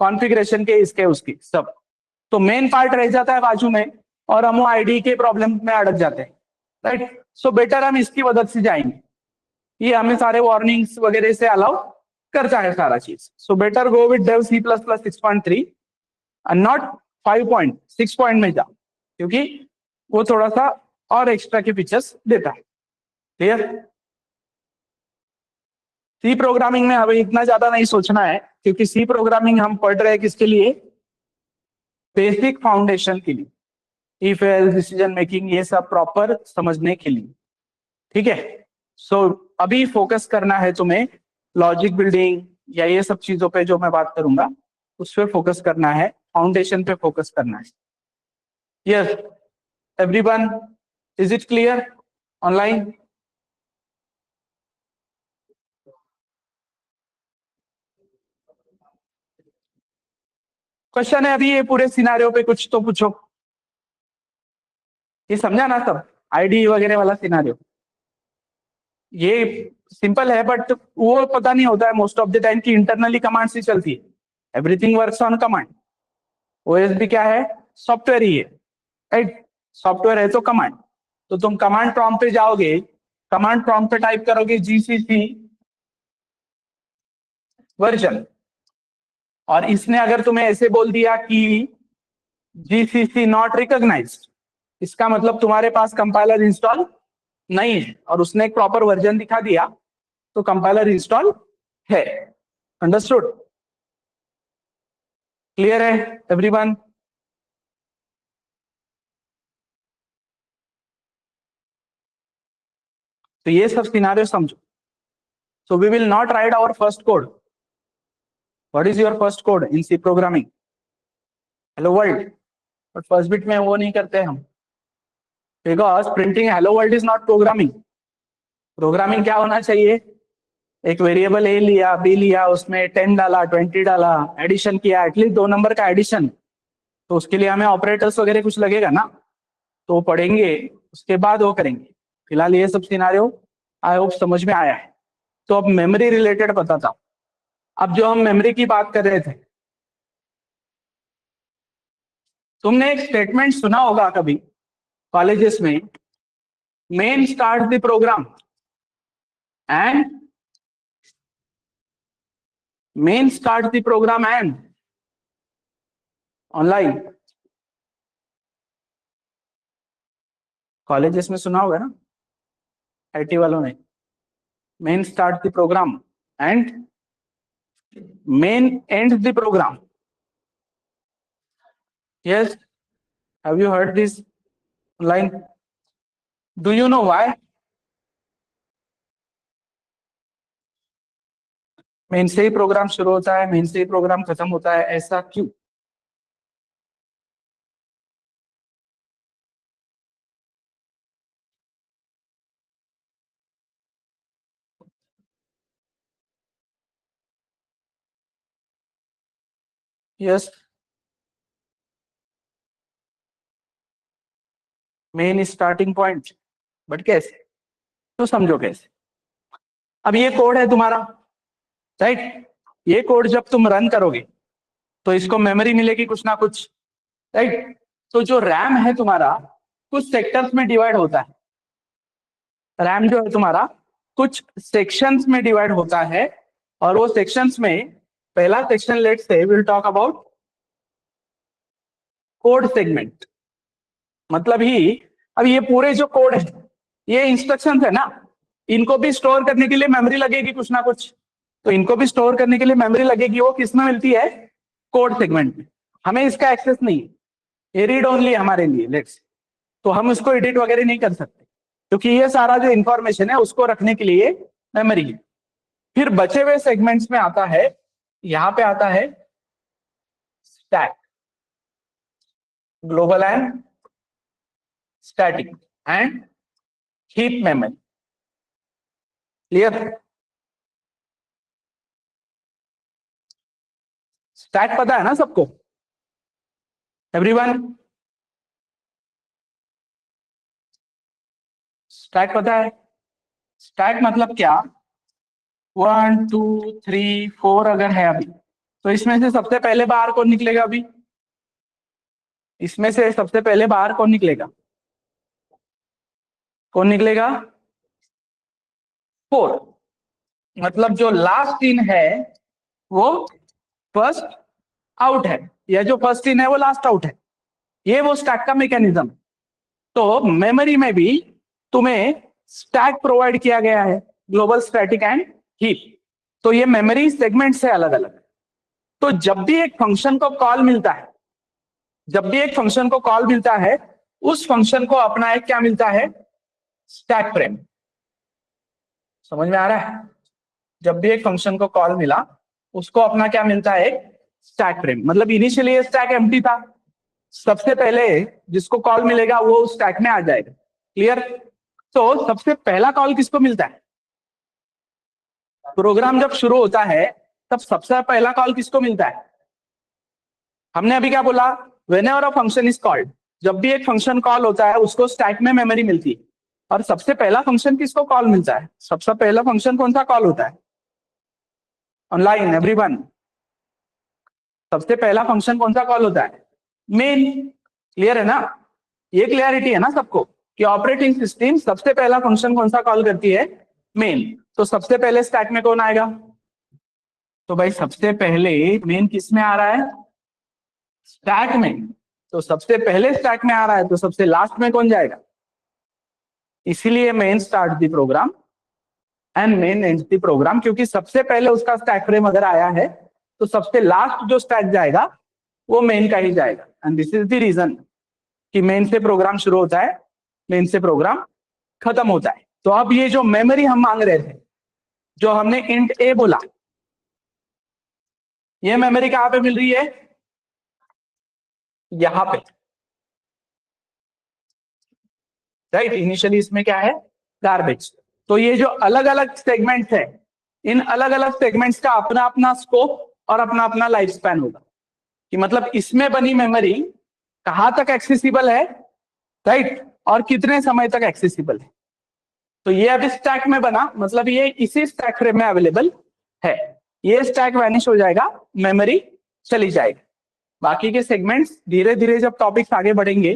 कॉन्फ़िगरेशन के, इसके उसकी सब। तो मेन पार्ट रह जाता है बाजू में, और हम वो आईडी के प्रॉब्लम में अड़क जाते हैं, राइट। सो बेटर हम इसकी मदद से जाएंगे। ये हमें सारे वार्निंग्स वगैरह से अलाउ करता है सारा चीज। So better go with Dev C plus plus 6.3 and not 5 6 point में जाओ, क्योंकि वो थोड़ा सा और एक्स्ट्रा के फीचर्स देता है। क्लियर? सी प्रोग्रामिंग में हमें इतना ज्यादा नहीं सोचना है, क्योंकि सी प्रोग्रामिंग हम पढ़ रहे हैं किसके लिए, बेसिक फाउंडेशन के लिए, इफ एल्स डिसीजन मेकिंग, ये सब प्रॉपर समझने के लिए, ठीक है। सो अभी फोकस करना है तुम्हें लॉजिक बिल्डिंग या ये सब चीजों पे जो मैं बात करूंगा उस पर फोकस करना है, फाउंडेशन पे फोकस करना है। Yes everyone, is it clear online? Question है अभी ये पूरे सिनारियों पे, कुछ तो पूछो। ये समझा ना सब, आईडी वगैरह वाला सिनारियो? ये सिंपल है, बट वो पता नहीं होता है मोस्ट ऑफ द टाइम की इंटरनली कमांड ही चलती है। Everything works on command. OS भी क्या है, सॉफ्टवेयर ही है, राइट। सॉफ्टवेयर है तो कमांड। तो तुम कमांड प्रॉम्प्ट पे जाओगे, कमांड प्रॉम्प्ट पे टाइप करोगे जीसीसी वर्जन, और इसने अगर तुम्हें ऐसे बोल दिया कि जीसीसी नॉट रिकॉग्नाइज्ड, इसका मतलब तुम्हारे पास कंपाइलर इंस्टॉल नहीं है, और उसने एक प्रॉपर वर्जन दिखा दिया तो कंपाइलर इंस्टॉल है। अंडरस्टूड? क्लियर है एवरीवन? तो ये सब सिनारियो समझो. So we will not write our first code. What is your first code in C programming? Hello world. But first bit में वो नहीं करते हम. Because printing hello world is not programming. Programming क्या होना चाहिए? एक वेरिएबल ए लिया, बी लिया, उसमें 10 डाला, 20 डाला, एडिशन किया, एटलीस्ट 2 नंबर का एडिशन. तो उसके लिए हमें ऑपरेटर्स वगैरह कुछ लगेगा ना, तो पढ़ेंगे, उसके बाद वो करेंगे. फिलहाल ये सब सिनारियो आई होप समझ में आया है. तो अब मेमोरी रिलेटेड बताता हूं. अब जो हम मेमोरी की बात कर रहे थे, तुमने एक स्टेटमेंट सुना होगा कभी कॉलेजेस में, main start the program and online. Colleges में सुना होगा ना आईटी वालों ने, main start the program and main end the program. Yes, have you heard this line? Do you know why? Main से ही प्रोग्राम शुरू होता है, मेन से ही प्रोग्राम खत्म होता है, ऐसा क्यों? Yes, main starting point. But कैसे? तो समझो कैसे. अब ये कोड है तुम्हारा, राइट? ये कोड जब तुम रन करोगे तो इसको मेमोरी मिलेगी कुछ ना कुछ, राइट? तो जो रैम है तुम्हारा कुछ सेक्टर्स में डिवाइड होता है. रैम जो है तुम्हारा कुछ सेक्शंस में डिवाइड होता है, और वो सेक्शंस में पहला section let's say will talk about code segment. मतलब ही अब ये पूरे जो कोड है, ये इंस्ट्रक्शंस है ना, इनको भी स्टोर करने के लिए मेमोरी लगेगी कुछ ना कुछ. तो इनको भी स्टोर करने के लिए मेमोरी लगेगी, वो किस में मिलती है? कोड सेगमेंट में. हमें इसका एक्सेस नहीं है, ये रीड ओनली हमारे लिए लेट्स. तो हम उसको एडिट वगैरह नहीं कर सकते, क्योंकि ये सारा जो इंफॉर्मेशन है उसको रखने के लिए मेमोरी है. फिर बचे हुए सेगमेंट्स में आता है, यहां पे आता है stack, global and static and heap memory. Clear? Stack पता है ना सबको? एवरीवन, स्टैक पता है? स्टैक मतलब क्या? 1 2 3 4 अगर है अभी, तो इसमें से सबसे पहले बाहर कौन निकलेगा? अभी इसमें से सबसे पहले बाहर कौन निकलेगा? कौन निकलेगा? 4. मतलब जो लास्ट इन है वो फर्स्ट आउट है, या जो फर्स्ट इन है वो लास्ट आउट है. ये वो स्टैक का मैकेनिज्म. तो मेमोरी में भी तुम्हें स्टैक प्रोवाइड किया गया है, ग्लोबल, स्टैटिक एंड हीप. तो ये मेमोरी सेगमेंट से अलग अलग. तो जब भी एक फंक्शन को कॉल मिलता है, उस फंक्शन को अपना एक क्या मिलता है? Stack frame. समझ में आ रहा है? जब भी एक फंक्शन को कॉल मिला, उसको अपना क्या मिलता है? एक स्टैक फ्रेम. मतलब इनिशियली ये स्टैक एम्प्टी था, सबसे पहले जिसको कॉल मिलेगा वो स्टैक में आ जाएगा. क्लियर? तो सबसे पहला कॉल किसको मिलता है? प्रोग्राम जब शुरू होता है तब सबसे पहला कॉल किसको मिलता है? हमने अभी क्या बोला? Whenever a function is called, जब भी एक फंक्शन कॉल होता है उसको स्टैक में मेमोरी मिलती है. और सबसे पहला फंक्शन किसको कॉल मिलता है? सबसे पहला फंक्शन कौन सा कॉल होता है? ऑनलाइन एवरीवन, सबसे पहला फंक्शन कौन सा कॉल होता है? मेन. क्लियर है ना? ये क्लियरिटी है ना सबको कि ऑपरेटिंग सिस्टम सबसे पहला फंक्शन कौन सा कॉल करती है? मेन. तो सबसे पहले स्टैक में कौन आएगा? तो भाई सबसे पहले मेन किस में आ रहा है? स्टैक में. तो सबसे पहले स्टैक में आ रहा है, तो सबसे लास्ट में कौन जाएगा? इसीलिए main start the program and main end the program, क्योंकि सबसे पहले उसका स्टैक फ्रेम अगर आया है तो सबसे लास्ट जो स्टैक जाएगा वो मेन का ही जाएगा। And this is the reason कि मेन से प्रोग्राम शुरू होता है, मेन से प्रोग्राम खत्म होता है। तो अब ये जो मेमोरी हम मांग रहे थे, जो हमने इंट ए बोला, ये मेमोरी कहां पे मिल रही है? यहां पे, राइट। इनिशियली इसमें क्या है? गार्बेज। तो ये जो अलग अलग सेगमेंट्स है, इन अलग अलग सेगमेंट्स का अपना अपना स्कोप और अपना अपना लाइफ स्पैन होगा, कि मतलब इसमें बनी मेमोरी कहां तक एक्सेसिबल है, राइट, और कितने समय तक एक्सेसिबल है। तो ये अभी स्टैक में बना, मतलब ये इसी स्टैक फ्रेम में अवेलेबल है। ये स्टैक वैनिश हो जाएगा, मेमोरी चली जाएगी। बाकी के सेगमेंट्स धीरे धीरे जब टॉपिक्स आगे बढ़ेंगे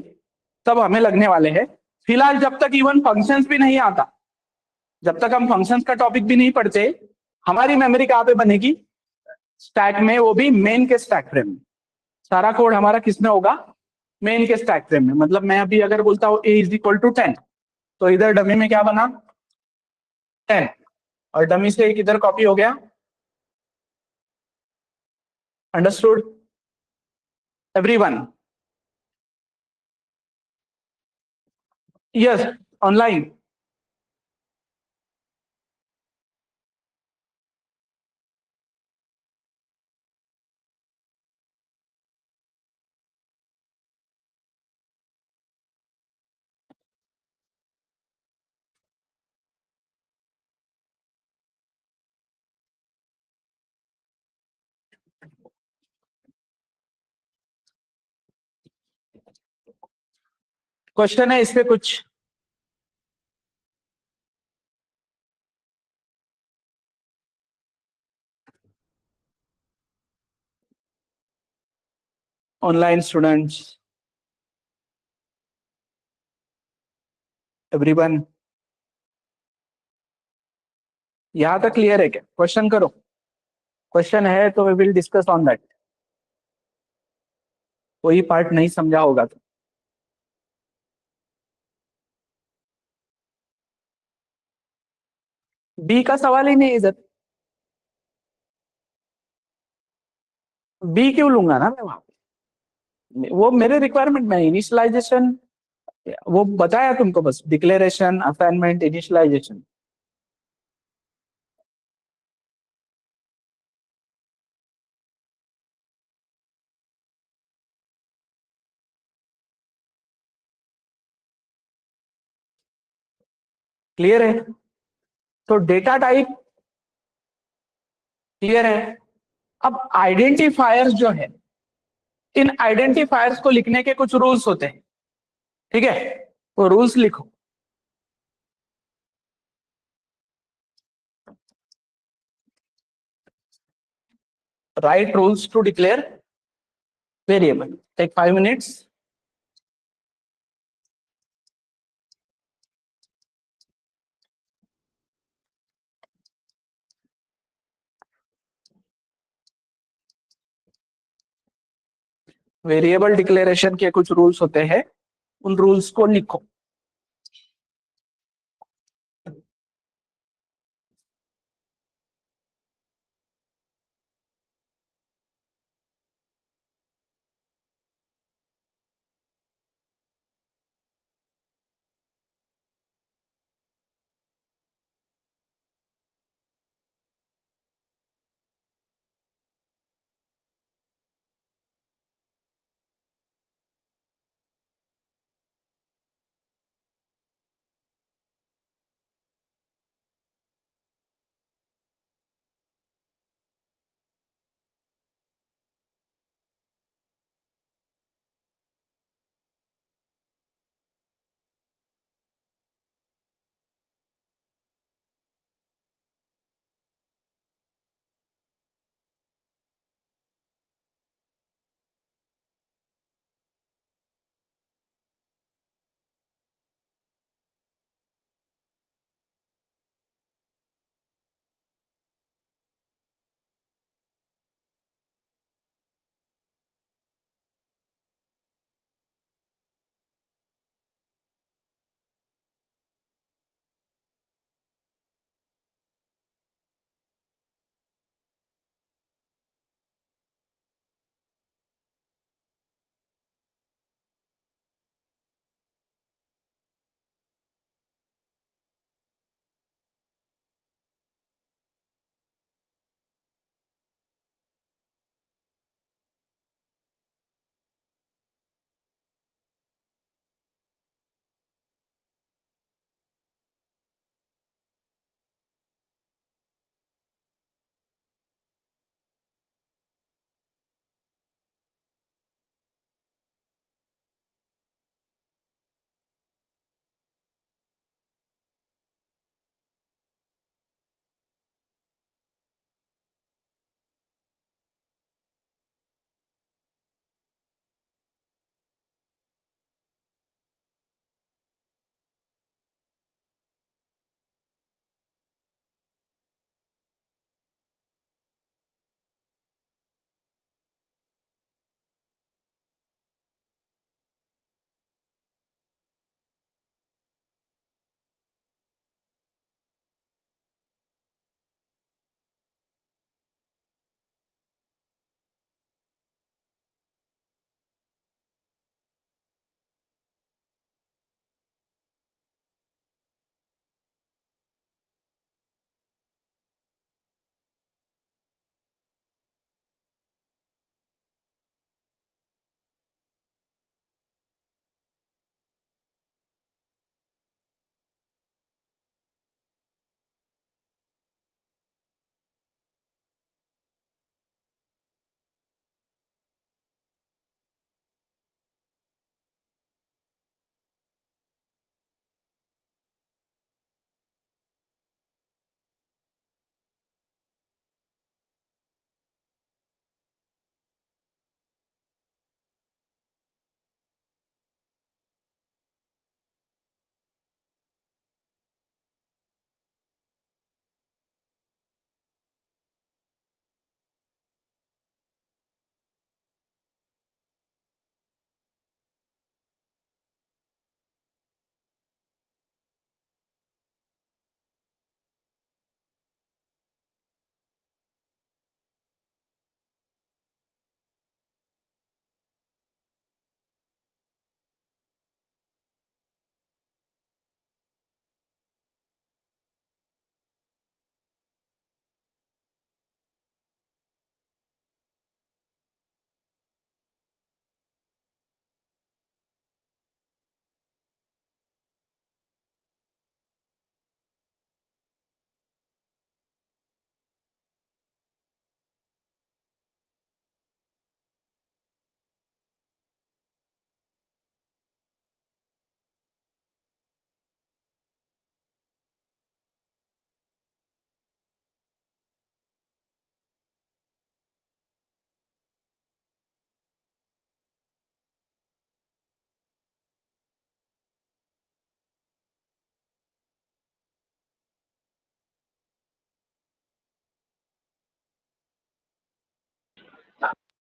तब हमें लगने वाले हैं। फिलहाल जब तक इवन फंक्शंस भी नहीं आता, जब तक हम फंक्शंस का टॉपिक भी नहीं पढ़ते, हमारी मेमोरी कहां पे बनेगी? स्टैक में, वो भी मेन के स्टैक फ्रेम में। सारा कोड हमारा किसमें होगा? मेन के स्टैक फ्रेम में। मतलब मैं अभी अगर बोलता हूँ a इज इक्वल टू 10, तो इधर डमी में क्या बना? 10, और डमी से एक इधर कॉपी हो गया। Understood everyone? Yes, online. Question है इस पे कुछ? ऑनलाइन स्टूडेंट्स, एवरीवन, यहां तक क्लियर है क्या? क्वेश्चन करो, क्वेश्चन है तो we will discuss on that. कोई पार्ट नहीं समझा होगा तो बी का सवाल ही नहीं है इधर। बी क्यों लूंगा ना मैं वहां पे? वो मेरे रिक्वायरमेंट में इनिशियलाइजेशन, वो बताया तुमको, बस डिक्लेरेशन, असाइनमेंट, इनिशियलाइजेशन। क्लियर है? तो डेटा टाइप क्लियर है। अब आइडेंटिफायर्स जो है, इन आइडेंटिफायर्स को लिखने के कुछ रूल्स होते हैं, ठीक है? वो रूल्स लिखो। Write rules to declare variable, take 5 minutes। Variable declaration के कुछ रूल्स होते हैं, उन रूल्स को लिखो।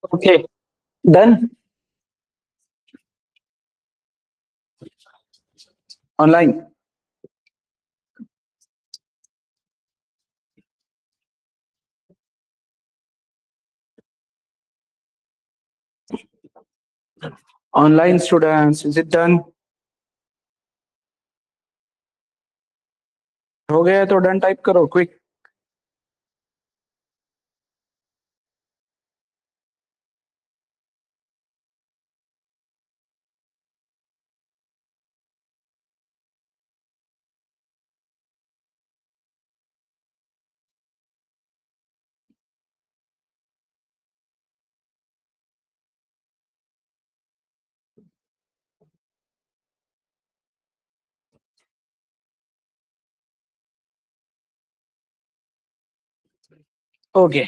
Okay, done. Online. Online students, is it done? हो गया तो डन टाइप करो quick. Okay,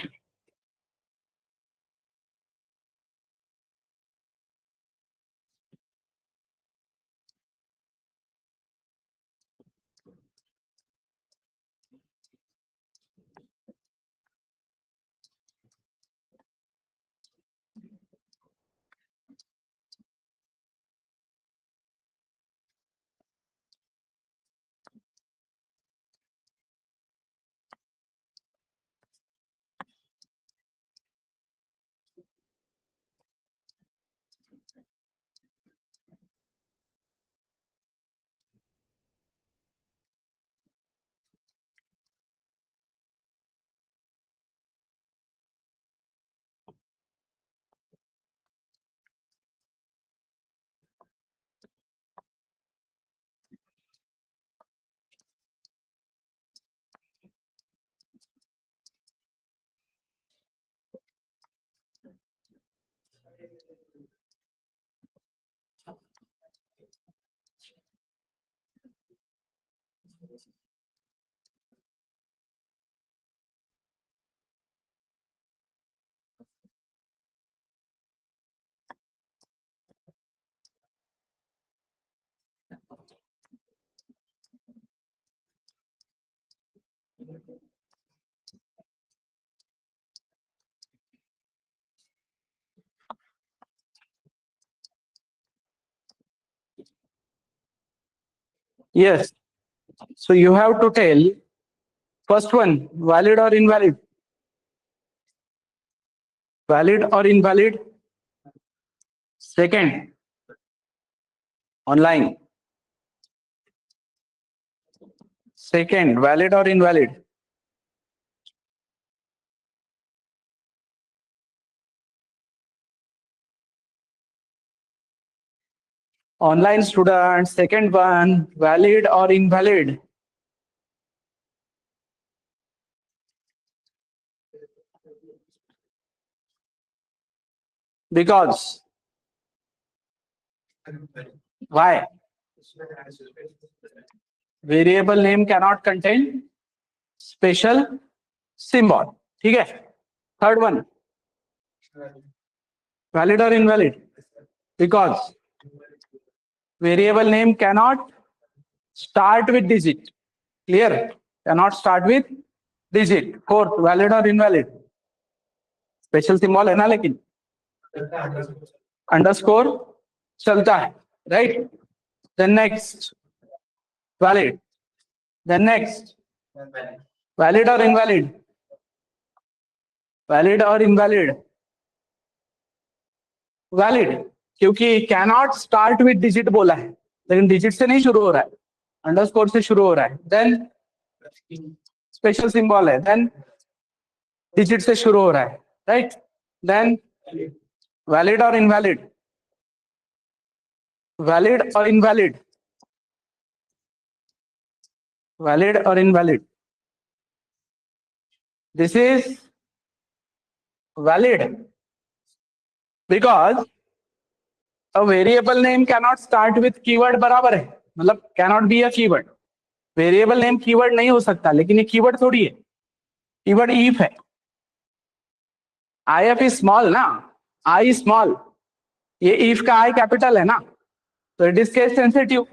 yes. So you have to tell first one, valid or invalid. Valid or invalid. Second, online. Second, valid or invalid. Online student, second one, valid or invalid. Because why? Variable name cannot contain special symbol. ठीक है. Third one, valid or invalid. Because variable name cannot start with digit. Clear? Cannot start with digit. Fourth, valid or invalid. Special symbol है ना, लेकिन अंडरस्कोर चलता है, right? Then next, valid. Then next, valid और इनवैलिड. वैलिड और इनवैलिड. वैलिड, क्योंकि कैनॉट स्टार्ट विद डिजिट बोला है, लेकिन डिजिट से नहीं शुरू हो रहा है, अंडरस्कोर से शुरू हो रहा है. देन स्पेशल सिंबल है, देन डिजिट से शुरू हो रहा है, राइट? देन वैलिड और इनवैलिड. वैलिड और इनवैलिड. वैलिड और invalid. This is valid because a variable name cannot start with keyword. बराबर है, मतलब cannot be a keyword. Variable name keyword नहीं हो सकता, लेकिन ये कीवर्ड थोड़ी है. कीवर्ड इफ है. आई एफ इज स्मॉल ना, आई स्मॉल. ये इफ का आई कैपिटल है ना, तो इट इज केस सेंसिटिव.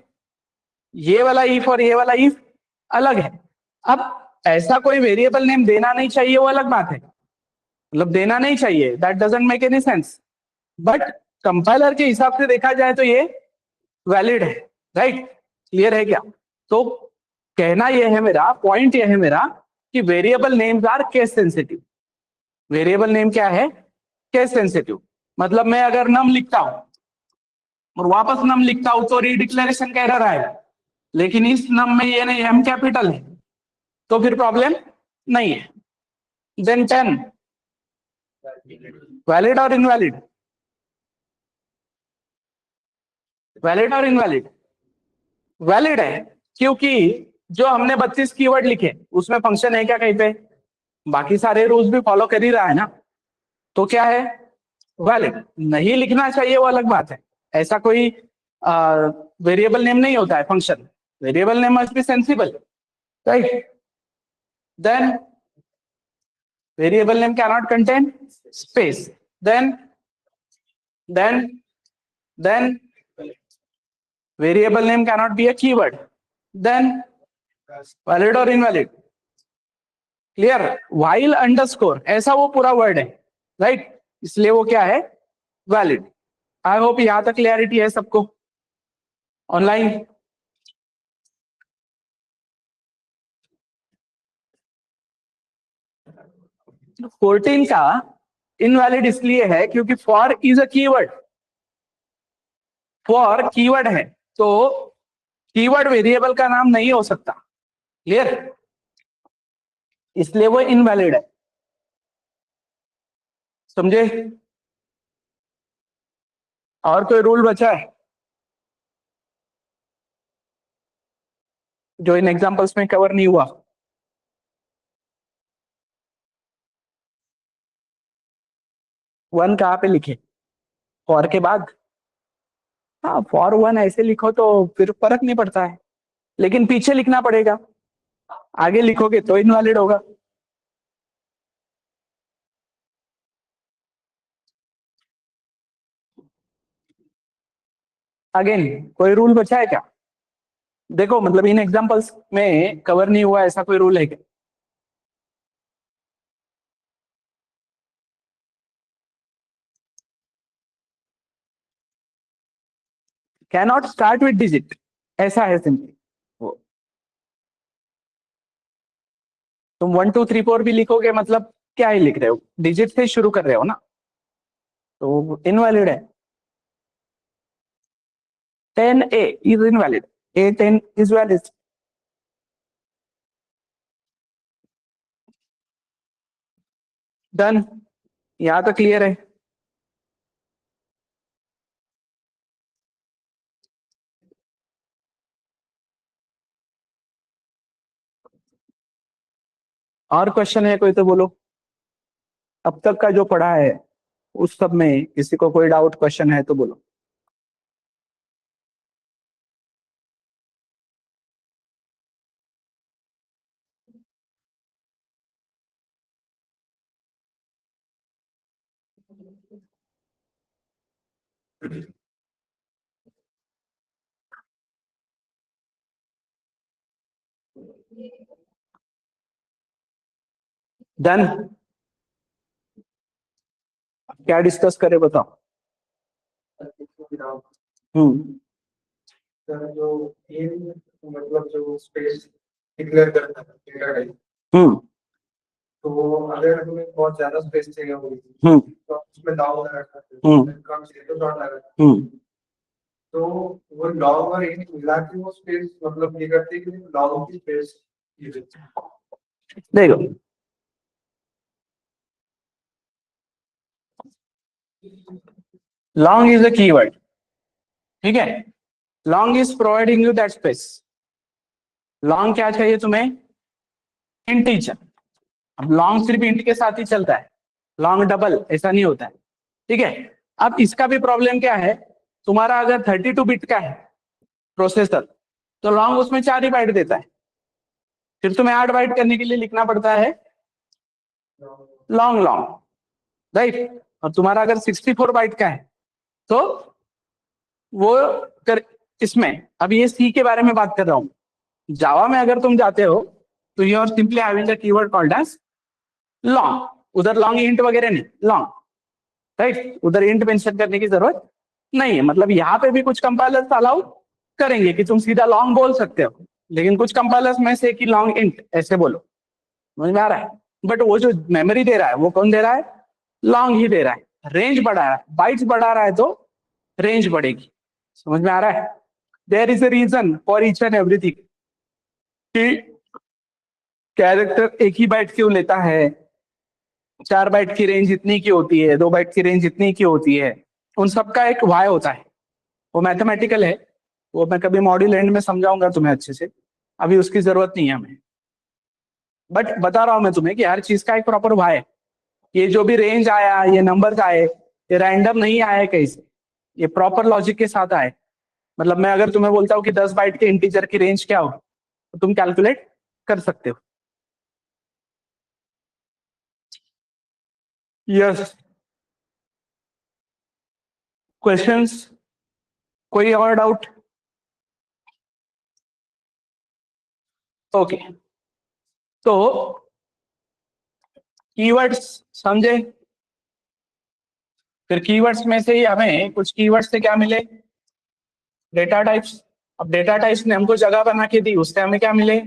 ये वाला इफ और ये वाला इफ अलग है. अब ऐसा कोई वेरिएबल नेम देना नहीं चाहिए, वो अलग बात है. मतलब देना नहीं चाहिए, that doesn't make any sense, but compiler के हिसाब से देखा जाए तो ये वैलिड है, राइट? क्लियर है क्या? तो कहना यह है, मेरा पॉइंट यह है मेरा कि variable names are case sensitive. Variable name क्या है? Case sensitive. मतलब मैं अगर नम लिखता हूं और वापस नम लिखता हूं तो रीडिक्लेरेशन का एरर आएगा, लेकिन इस नम में ये नहीं, एम कैपिटल है, तो फिर प्रॉब्लम नहीं है। देन 10 वैलिड और इनवैलिड? वैलिड और इनवैलिड? वैलिड है, क्योंकि जो हमने 32 कीवर्ड लिखे उसमें फंक्शन है क्या कहीं पे? बाकी सारे रूल्स भी फॉलो कर ही रहा है ना, तो क्या है? वैलिड। नहीं लिखना चाहिए वो अलग बात है, ऐसा कोई वेरिएबल नेम नहीं होता है function, variable name must be sensible, right? Then variable name cannot contain space, then then then variable name cannot be a keyword, then valid और इनवैलिड? क्लियर? वाइल अंडरस्कोर ऐसा वो पूरा वर्ड है, राइट? इसलिए वो क्या है? वैलिड। आई होप यहां तक क्लियरिटी है सबको ऑनलाइन। 14 का इनवैलिड इसलिए है क्योंकि for is a keyword, for keyword है, तो कीवर्ड वेरिएबल का नाम नहीं हो सकता। क्लियर? इसलिए वो इनवैलिड है। समझे? और कोई रूल बचा है जो इन एग्जांपल्स में कवर नहीं हुआ? वन कहाँ पे लिखे? फॉर के बाद? हाँ, फॉर वन ऐसे लिखो तो फिर फर्क नहीं पड़ता है, लेकिन पीछे लिखना पड़ेगा, आगे लिखोगे तो इनवैलिड होगा। अगेन कोई रूल बचा है क्या? देखो मतलब इन एग्जांपल्स में कवर नहीं हुआ ऐसा कोई रूल है क्या? कैनॉट स्टार्ट विद डिजिट, ऐसा है सिंपली। वो तुम 1 2 3 4 भी लिखोगे मतलब क्या ही लिख रहे हो, डिजिट से शुरू कर रहे हो ना, तो इनवैलिड है। 10A is invalid, A10 is valid. Done. यहां तो क्लियर है। और क्वेश्चन है कोई तो बोलो, अब तक का जो पढ़ा है उस सब में किसी को कोई डाउट क्वेश्चन है तो बोलो। डन। क्या डिस्कस करें बताओ? हम्म। सर जो ये मतलब जो स्पेस डिक्लेयर करता है डेटा टाइप, हम्म। तो अगर हमें बहुत ज्यादा स्पेस चाहिए होगी तो उसमें लॉन्ग लगा सकते हैं, कम चाहिए तो शॉर्ट लगा सकते हैं। तो वो लॉन्ग और इन मिला के वो स्पेस मतलब ये करते हैं कि लॉन्ग की स्पेस देखो लॉन्ग इज अ कीवर्ड, ठीक है? Long is providing you that space. Long क्या चाहिए तुम्हें? इंटीजर। अब लॉन्ग सिर्फ इंट के साथ ही चलता है, लॉन्ग डबल ऐसा नहीं होता है, ठीक है? अब इसका भी प्रॉब्लम क्या है, तुम्हारा अगर 32 बिट का है प्रोसेसर तो लॉन्ग उसमें 4 ही बाइट देता है, फिर तुम्हें 8 बाइट करने के लिए लिखना पड़ता है लॉन्ग लॉन्ग, राइट? और तुम्हारा अगर 64 बाइट का है तो वो कर, इसमें अब ये सी के बारे में बात कर रहा हूं। जावा में अगर तुम जाते हो तो you are simply having a keyword called as long, उधर लॉन्ग इंट वगैरह नहीं, लॉन्ग, राइट, उधर इंट मेंशन करने की जरूरत नहीं है। मतलब यहाँ पे भी कुछ कंपाइलर्स अलाउ करेंगे कि तुम सीधा लॉन्ग बोल सकते हो, लेकिन कुछ कंपाइलर्स में से कि लॉन्ग इंट ऐसे बोलो, समझ में आ रहा है। बट वो जो मेमोरी दे रहा है वो कौन दे रहा है, लॉन्ग ही दे रहा है, रेंज बढ़ा रहा है, बाइट्स बढ़ा रहा है तो रेंज बढ़ेगी, समझ में आ रहा है। There is a reason for each and everything कि कैरेक्टर एक ही बाइट क्यों लेता है, 4 बाइट की रेंज इतनी की होती है, 2 बाइट की रेंज इतनी की होती है, उन सबका एक वाई होता है, वो मैथमेटिकल है, वो मैं कभी मॉड्यूल एंड में समझाऊंगा तुम्हें अच्छे से, अभी उसकी जरूरत नहीं है हमें। बट बता रहा हूं मैं तुम्हें कि हर चीज का एक प्रॉपर वाई है। ये जो भी रेंज आया, ये नंबर आए, ये रैंडम नहीं आए कहीं से, ये प्रॉपर लॉजिक के साथ आए। मतलब मैं अगर तुम्हें बोलता हूँ कि 10 बाइट के इंटीजर की रेंज क्या हो, तो तुम कैलकुलेट कर सकते हो। यस, क्वेश्चंस, कोई और डाउट? ओके, तो कीवर्ड्स समझे, फिर कीवर्ड्स में से ही हमें कुछ कीवर्ड्स से क्या मिले, डेटा टाइप्स। अब डेटा टाइप्स ने हमको जगह बना के दी, उससे हमें क्या मिले,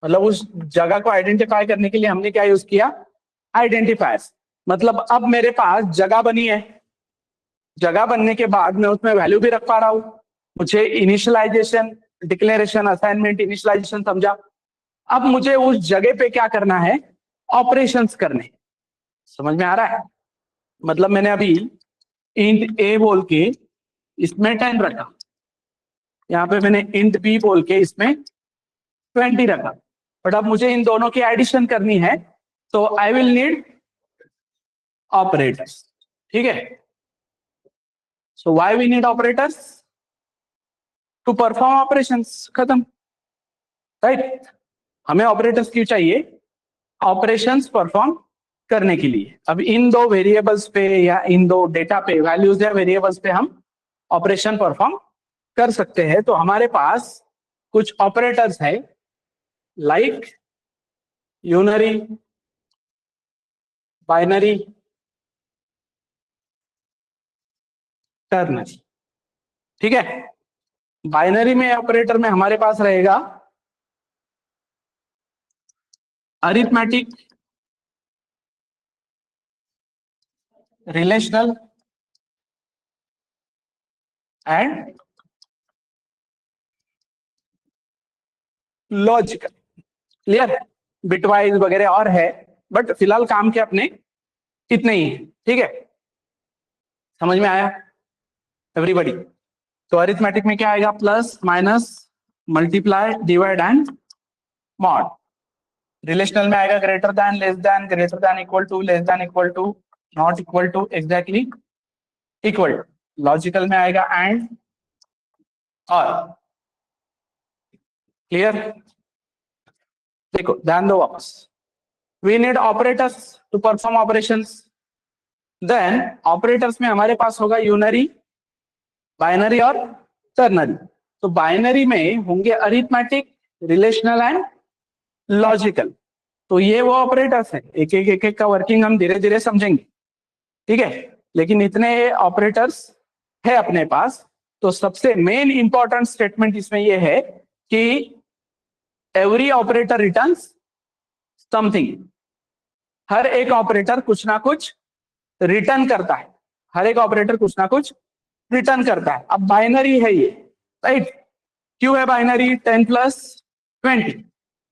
मतलब उस जगह को आइडेंटिफाई करने के लिए हमने क्या यूज किया, आइडेंटिफायर्स। मतलब अब मेरे पास जगह बनी है, जगह बनने के बाद मैं उसमें वैल्यू भी रख पा रहा हूं, मुझे इनिशियलाइजेशन, डिक्लेरेशन, असाइनमेंट, इनिशियलाइजेशन समझा। अब मुझे उस जगह पे क्या करना है, ऑपरेशंस करने, समझ में आ रहा है। मतलब मैंने अभी इंट ए बोल के इसमें 10 रखा, यहाँ पे मैंने इंट बी बोल के इसमें 20 रखा, बट अब मुझे इन दोनों की एडिशन करनी है, तो आई विल नीड ऑपरेटर्स, ठीक है। So why we need operators, to perform operations, खत्म, राइट। हमें ऑपरेटर्स क्यों चाहिए, ऑपरेशंस परफॉर्म करने के लिए। अब इन दो वेरिएबल्स पे या इन दो डेटा पे, वैल्यूज या वेरिएबल्स पे हम ऑपरेशन परफॉर्म कर सकते हैं। तो हमारे पास कुछ ऑपरेटर्स है, लाइक यूनरी, बाइनरी, टर्नरी, ठीक है। बाइनरी में ऑपरेटर में हमारे पास रहेगा arithmetic, relational and logical, clear. Bitwise वगैरह और है, बट फिलहाल काम के अपने इतने ही है, ठीक है। समझ में आया एवरीबॉडी। तो अरिथमेटिक में क्या आएगा, plus, minus, multiply, divide and mod. Relational में आएगा greater than, less than, greater than equal to, less than equal to, not equal to, exactly equal. Logical में आएगा एंड और, क्लियर। देखो ध्यान दो वापस, we need operators to perform operations, then operators में हमारे पास होगा यूनरी, बाइनरी और टर्नरी। तो बाइनरी में होंगे अरिथमेटिक, रिलेशनल एंड लॉजिकल। तो ये वो ऑपरेटर्स हैं, एक एक का वर्किंग हम धीरे धीरे समझेंगे, ठीक है। लेकिन इतने ऑपरेटर्स है अपने पास। तो सबसे मेन इंपॉर्टेंट स्टेटमेंट इसमें यह है कि एवरी ऑपरेटर रिटर्न्स समथिंग, हर एक ऑपरेटर कुछ ना कुछ रिटर्न करता है, हर एक ऑपरेटर कुछ ना कुछ रिटर्न करता है। अब बाइनरी है ये, राइट। क्यों है binary, 10 plus 20,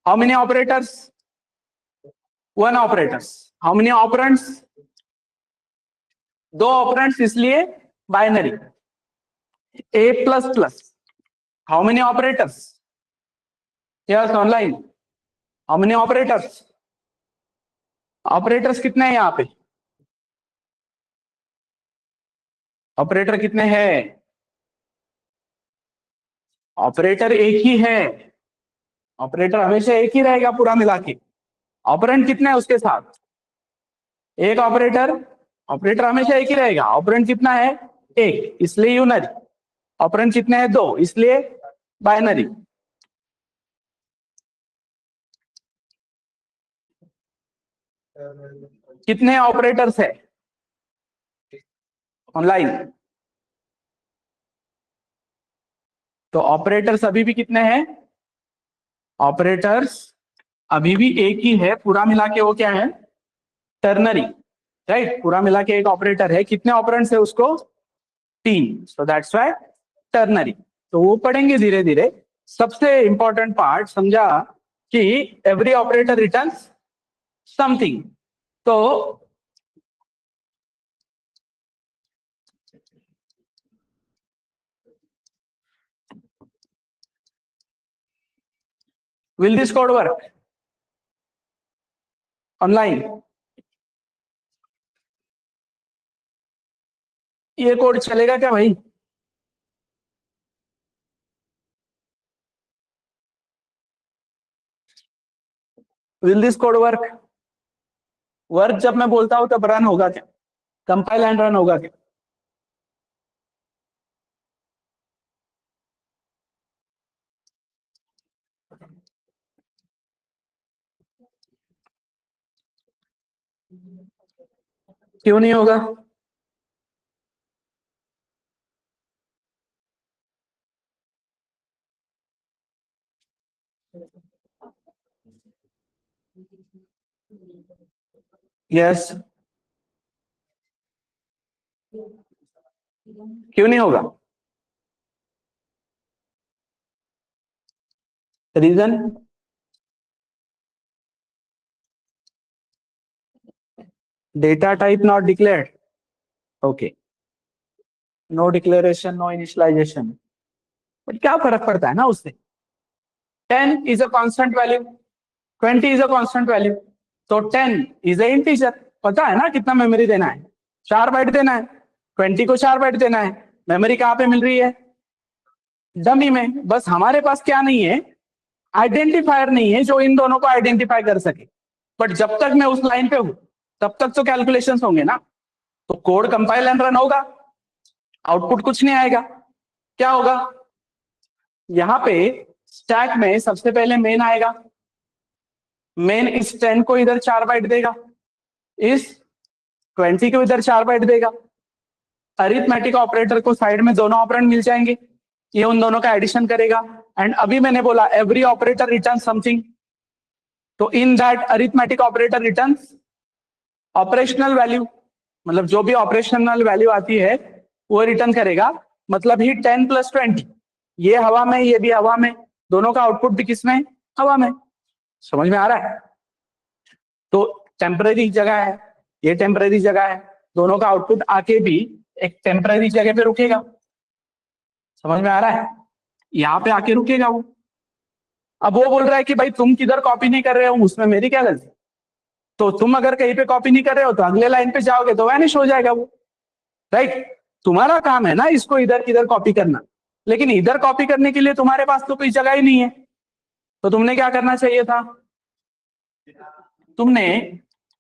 how many operators, 1 operators, how many operands, 2 operands, इसलिए binary. A plus plus, how many operators, yes online, how many operators, operators कितने हैं यहाँ पे, ऑपरेटर कितने हैं, ऑपरेटर एक ही है, ऑपरेटर हमेशा एक ही रहेगा पूरा मिला के। ऑपरेंड कितने हैं उसके साथ, एक ऑपरेटर, ऑपरेटर हमेशा एक ही रहेगा। ऑपरेंड कितना है, एक, इसलिए यूनरी। ऑपरेंड कितने हैं, 2, इसलिए बाइनरी। कितने ऑपरेटर्स है ऑनलाइन? तो ऑपरेटर्स अभी भी कितने हैं? ऑपरेटर्स अभी भी एक ही है, पूरा मिला के वो क्या है? Ternary, right? पूरा मिला के एक ऑपरेटर है। कितने ऑपरेंड्स है उसको? 3, सो दैट्स व्हाई टर्नरी। तो वो पढ़ेंगे धीरे धीरे। सबसे इंपॉर्टेंट पार्ट समझा कि एवरी ऑपरेटर रिटर्न्स समथिंग। तो will this code work online? ये कोड चलेगा क्या भाई? will this code work? Work जब मैं बोलता हूं तब रन होगा क्या? कंपाइल एंड रन होगा क्या? क्यों नहीं होगा? यस, क्यों नहीं होगा? Reason? Data type not declared. Okay, no declaration, no initialization. But क्या फर्क पड़ता है ना उससे? 10 is a constant value, 20 is a constant value. तो 10 इज अ इंटीजर। पता है ना कितना मेमोरी देना है? 4 बाइट देना है। 20 को 4 बाइट देना है। मेमोरी कहाँ पे मिल रही है? डमी में। बस हमारे पास क्या नहीं है? आइडेंटिफायर नहीं है जो इन दोनों को आइडेंटिफाई कर सके। बट जब तक मैं उस लाइन पे हूं तब तक तो कैलकुलेशंस होंगे ना। तो कोड कंपाइल एंड रन होगा, आउटपुट कुछ नहीं आएगा। क्या होगा? यहाँ पे स्टैक में सबसे पहले मेन आएगा। मेन इस 10 को इधर 4 बाइट देगा, इस 20 को इधर 4 बाइट देगा। अरिथमेटिक ऑपरेटर को साइड में दोनों ऑपरेंड मिल जाएंगे, ये उन दोनों का एडिशन करेगा। एंड अभी मैंने बोला एवरी ऑपरेटर रिटर्न समथिंग। तो in that arithmetic operator returns operational value, मतलब जो भी ऑपरेशनल वैल्यू आती है वो रिटर्न करेगा। मतलब ही 10 + 20, ये हवा में, ये भी हवा में, दोनों का आउटपुट भी किसमें? हवा में। समझ में आ रहा है? तो टेम्पररी जगह है, ये टेम्पररी जगह है, दोनों का आउटपुट आके भी एक टेम्पररी जगह पे रुकेगा। समझ में आ रहा है? यहाँ पे आके रुकेगा वो। अब वो बोल रहा है कि भाई तुम किधर कॉपी नहीं कर रहे हो, उसमें मेरी क्या गलती? तो तुम अगर कहीं पे कॉपी नहीं कर रहे हो तो अगले लाइन पे जाओगे तो वैनिश हो जाएगा वो, राइट? तुम्हारा काम है ना इसको इधर किधर कॉपी करना, लेकिन इधर कॉपी करने के लिए तुम्हारे पास तो कोई जगह ही नहीं है। तो तुमने क्या करना चाहिए था? तुमने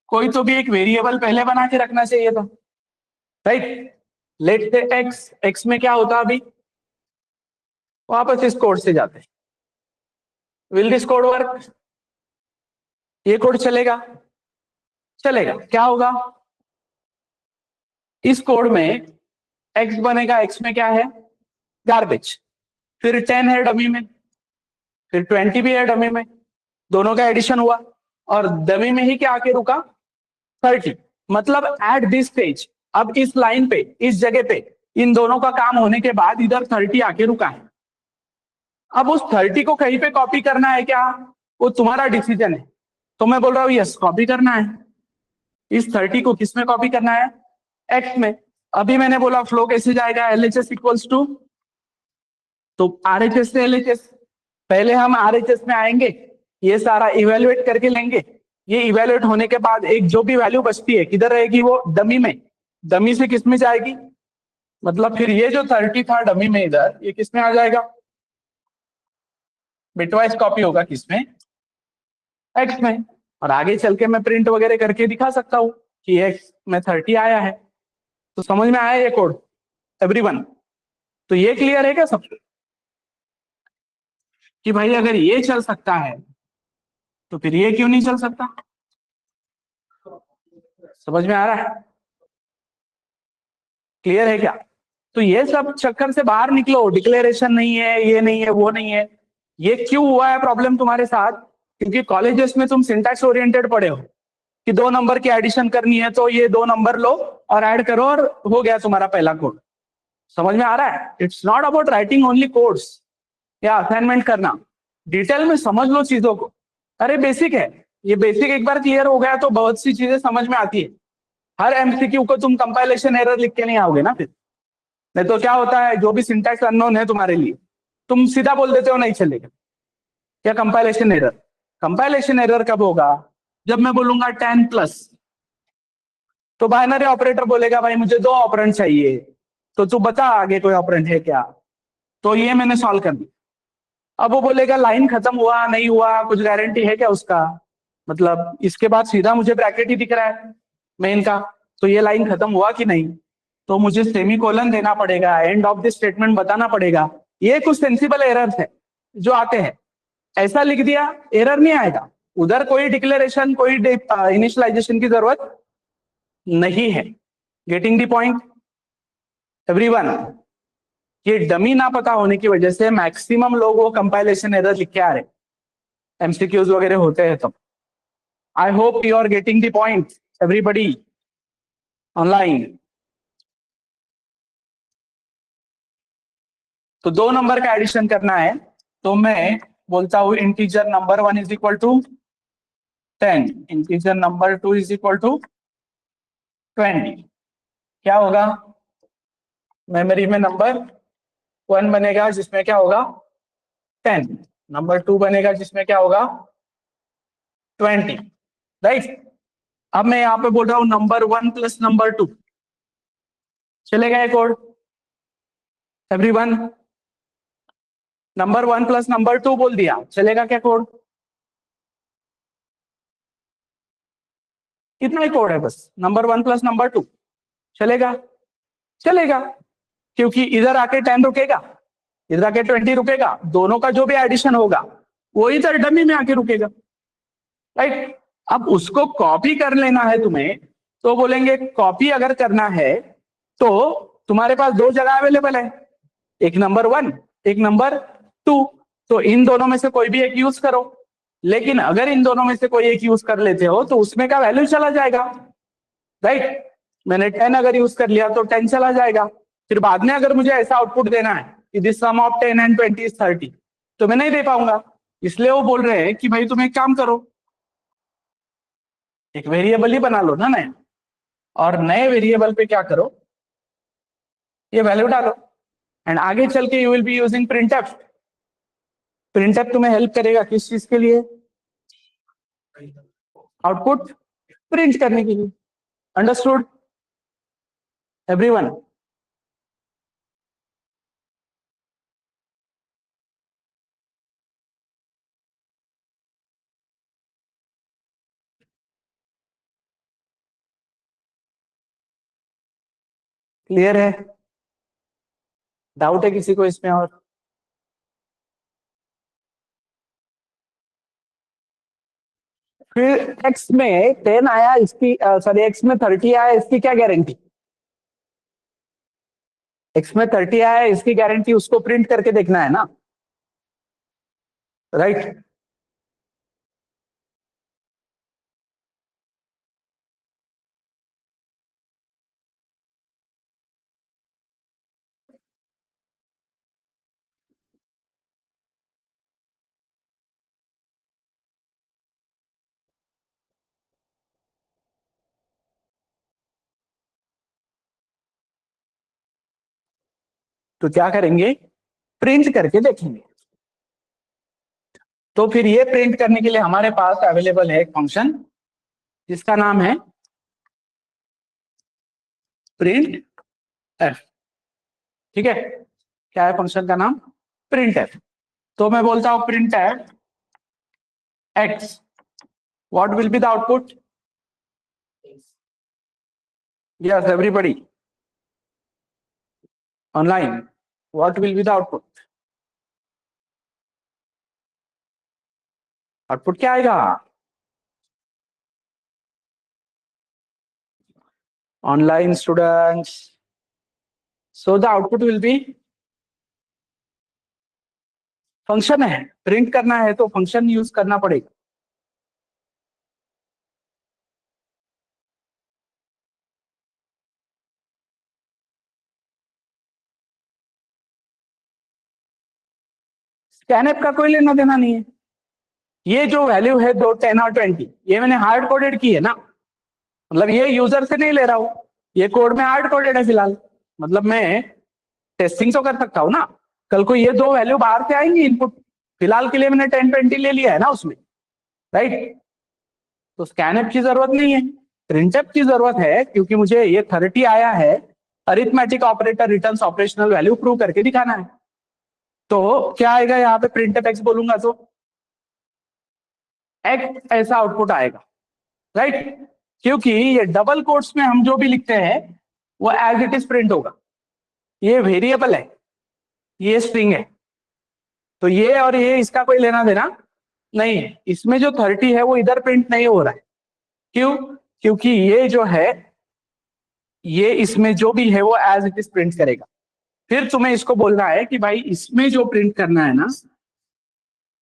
कोई तो भी एक वेरिएबल पहले बना के रखना चाहिए था, राइट? लेट से एक्स, एक्स में क्या होता अभी? वापस इस कोड से जाते हैं। Will this code work? ये कोड चलेगा? चलेगा। क्या होगा इस कोड में? एक्स बनेगा, एक्स में क्या है? गार्बेज। फिर 10 है डमी में, फिर 20 भी है डमी में, दोनों का एडिशन हुआ और डमी में ही क्या आके रुका? 30। मतलब एट दिस स्टेज, अब इस लाइन पे, इस जगह पे इन दोनों का काम होने के बाद इधर 30 आके रुका है। अब उस 30 को कहीं पे कॉपी करना है क्या? वो तुम्हारा डिसीजन है। तो मैं बोल रहा हूँ यस, कॉपी करना है। इस 30 को किस में कॉपी करना है? एक्स में। अभी मैंने बोला फ्लो कैसे जाएगा? LHS इक्वल्स टू, तो RHS से LHS। पहले हम RHS में आएंगे, ये सारा इवेल्युएट करके लेंगे। ये इवेल्युएट होने के बाद एक जो भी वैल्यू बचती है किधर रहेगी? वो डमी में। डमी से किस में जाएगी? मतलब फिर ये जो 30 था डमी में इधर, ये किस में आ जाएगा? बिटवाइज कॉपी होगा किसमें? एक्स में। और आगे चल के मैं प्रिंट वगैरह करके दिखा सकता हूँ कि एक्स में 30 आया है। तो समझ में आया ये कोड एवरीवन? तो ये क्लियर है क्या सबको कि भाई अगर ये चल सकता है तो फिर ये क्यों नहीं चल सकता? समझ में आ रहा है? क्लियर है क्या? तो ये सब चक्कर से बाहर निकलो, डिक्लेरेशन नहीं है, ये नहीं है, वो नहीं है। ये क्यों हुआ है प्रॉब्लम तुम्हारे साथ? क्योंकि कॉलेजेस में तुम सिंटैक्स ओरिएंटेड पढ़े हो कि 2 नंबर की एडिशन करनी है तो ये 2 नंबर लो और ऐड करो और हो गया तुम्हारा पहला कोड। समझ में आ रहा है? It's not about writing only codes या असाइनमेंट करना। डिटेल में समझ लो चीजों को। अरे बेसिक है, ये बेसिक एक बार क्लियर हो गया तो बहुत सी चीजें समझ में आती है। हर एमसीक्यू को तुम कंपाइलेशन एरर लिख के नहीं आओगे ना फिर। नहीं तो क्या होता है, जो भी सिंटैक्स अननोन है तुम्हारे लिए, तुम सीधा बोल देते हो नहीं चलेगा। क्या कंपाइलेशन एरर? कंपाइलेशन एरर कब होगा? जब मैं बोलूंगा 10+, तो बाइनरी ऑपरेटर बोलेगा भाई मुझे 2 ऑपरेंड चाहिए, तो तू बता आगे कोई ऑपरेंड है क्या। तो ये मैंने सॉल्व कर दिया। अब वो बोलेगा लाइन खत्म हुआ नहीं हुआ, कुछ गारंटी है क्या उसका? मतलब इसके बाद सीधा मुझे ब्रैकेट ही दिख रहा है मेन का, तो ये लाइन खत्म हुआ कि नहीं? तो मुझे सेमी कोलन देना पड़ेगा, एंड ऑफ द स्टेटमेंट बताना पड़ेगा। ये कुछ सेंसिबल एरर्स है जो आते हैं। ऐसा लिख दिया, एरर नहीं आएगा। उधर कोई डिक्लेरेशन, कोई इनिशियलाइजेशन की जरूरत नहीं है। Getting the point everyone? ये डमी ना पता होने की वजह से मैक्सिमम लोग वो कंपाइलेशन एरर लिख के आ रहे, एमसीक्यूज वगैरह होते हैं तब। I hope you are getting the point everybody online. तो 2 नंबर का एडिशन करना है, तो मैं बोलता हूं integer number 1 is equal to 10, integer number 2 is equal to 20। क्या होगा? मेमोरी में नंबर 1 बनेगा जिसमें क्या होगा 10, नंबर 2 बनेगा जिसमें क्या होगा 20, राइट। अब मैं यहाँ पे बोल रहा हूँ नंबर 1 प्लस नंबर 2, चलेगा ये code everyone? Number 1 plus number 2 बोल दिया, चलेगा क्या कोड? कितना ही कोड है, बस नंबर 1 प्लस नंबर 2 चलेगा? चलेगा, क्योंकि इधर आके 10 रुकेगा, इधर आके 20 रुकेगा, दोनों का जो भी एडिशन होगा वो इधर डमी में आके रुकेगा, राइट। अब उसको कॉपी कर लेना है तुम्हें, तो बोलेंगे कॉपी अगर करना है तो तुम्हारे पास 2 जगह अवेलेबल है, एक नंबर 1, एक नंबर 2। तो इन दोनों में से कोई भी एक यूज करो। लेकिन अगर इन दोनों में से कोई एक यूज कर लेते हो तो उसमें का वैल्यू चला जाएगा, राइट। मैंने 10 अगर यूज कर लिया तो 10 चला जाएगा। फिर बाद में अगर मुझे ऐसा आउटपुट देना है कि this sum of 10 and 20 is 30, तो मैं नहीं दे पाऊंगा। इसलिए वो बोल रहे हैं कि भाई तुम एक काम करो, एक वेरिएबल ही बना लो ना नया, और नए वेरिएबल पे क्या करो, ये वैल्यू डालो, एंड आगे चल के you will be using printf. Printf तुम्हें हेल्प करेगा किस चीज के लिए? आउटपुट प्रिंट करने के लिए। Understood everyone? क्लियर है? डाउट है किसी को इसमें? और फिर एक्स में 10 आया, इसकी सॉरी एक्स में 30 आया, इसकी क्या गारंटी? एक्स में 30 आया, इसकी गारंटी उसको प्रिंट करके देखना है ना, राइट। तो क्या करेंगे, प्रिंट करके देखेंगे। तो फिर ये प्रिंट करने के लिए हमारे पास अवेलेबल है एक फंक्शन जिसका नाम है प्रिंट एफ। ठीक है, क्या है फंक्शन का नाम? Print F. तो मैं बोलता हूं print F x, what will be the output? Yes everybody online, what will be the output? Output क्या आएगा? online students, so the output will be function है, प्रिंट करना है तो फंक्शन यूज करना पड़ेगा। स्कैनएफ का कोई लेना देना नहीं है। ये जो वैल्यू है 2, 10 और 20, ये मैंने हार्ड कोडेड की है ना, मतलब ये यूजर से नहीं ले रहा हूं, ये कोड में हार्ड कोडेड है फिलहाल, मतलब मैं टेस्टिंग तो कर सकता हूं ना। कल को ये दो वैल्यू बाहर से आएंगी इनपुट, फिलहाल के लिए मैंने 10, 20 ले लिया है ना उसमें, राइट। तो स्कैनएफ की जरूरत नहीं है, प्रिंटएफ की जरूरत है, क्योंकि मुझे ये 30 आया है, arithmetic operator returns operational value prove करके दिखाना है। तो क्या आएगा यहाँ पे, प्रिंटएफ एक्स बोलूंगा तो एक्स ऐसा आउटपुट आएगा, राइट। क्योंकि ये डबल कोट्स में हम जो भी लिखते हैं वो एज इट इज प्रिंट होगा। ये वेरिएबल है, ये स्ट्रिंग है, तो ये और ये इसका कोई लेना देना नहीं है। इसमें जो 30 है वो इधर प्रिंट नहीं हो रहा है, क्यों? क्योंकि ये जो है, ये इसमें जो भी है वो एज इट इज प्रिंट करेगा। फिर तुम्हें इसको बोलना है कि भाई इसमें जो प्रिंट करना है ना,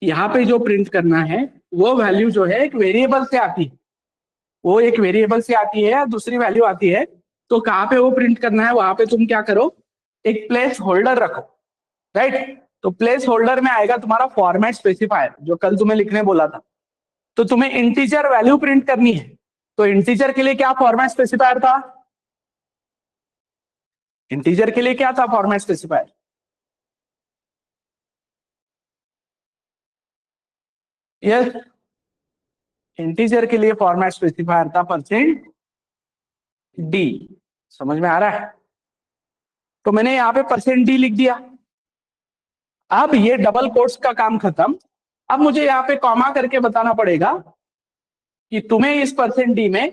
यहाँ पे जो प्रिंट करना है वो वैल्यू जो है एक वेरिएबल से आती है, वो एक वेरिएबल से आती है, दूसरी वैल्यू आती है। तो कहाँ पे वो प्रिंट करना है, वहां पे तुम क्या करो, एक प्लेस होल्डर रखो, राइट। तो प्लेस होल्डर में आएगा तुम्हारा फॉर्मेट स्पेसिफायर, जो कल तुम्हें लिखने बोला था। तो तुम्हें इंटीजर वैल्यू प्रिंट करनी है, तो इंटीजर के लिए क्या फॉर्मेट स्पेसिफायर था, इंटीजर के लिए क्या था फॉर्मेट स्पेसिफायर, यस, इंटीजर के लिए फॉर्मेट स्पेसिफायर था %d। समझ में आ रहा है? तो मैंने यहाँ पे %d लिख दिया। अब ये डबल कोट्स का काम खत्म। अब मुझे यहाँ पे कॉमा करके बताना पड़ेगा कि तुम्हें इस %d में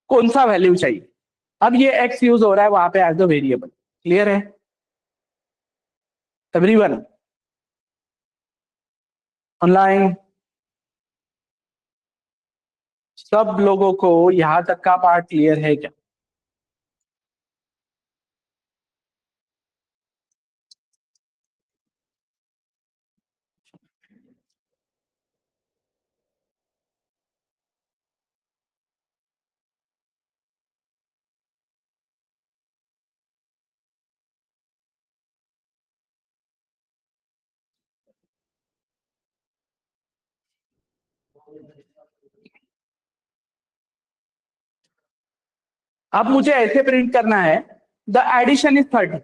कौन सा वैल्यू चाहिए। अब ये x यूज हो रहा है वहां पे एज अ वेरिएबल, क्लियर है एवरीवन ऑनलाइन? सब लोगों को यहां तक का पार्ट क्लियर है क्या? अब मुझे ऐसे प्रिंट करना है, द एडिशन इज 30,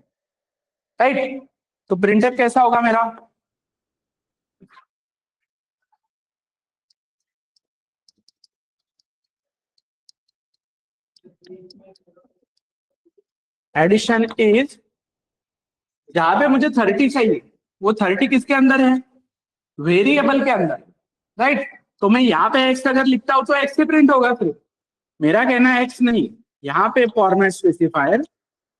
राइट। तो प्रिंटअप कैसा होगा मेरा, एडिशन इज, जहां पे मुझे 30 चाहिए वो 30 किसके अंदर है, वेरिएबल के अंदर, राइट। तो मैं यहाँ पे एक्स अगर लिखता हूं तो एक्स से प्रिंट होगा, सिर्फ मेरा कहना है एक्स नहीं, यहाँ पे फॉर्मेट स्पेसिफायर,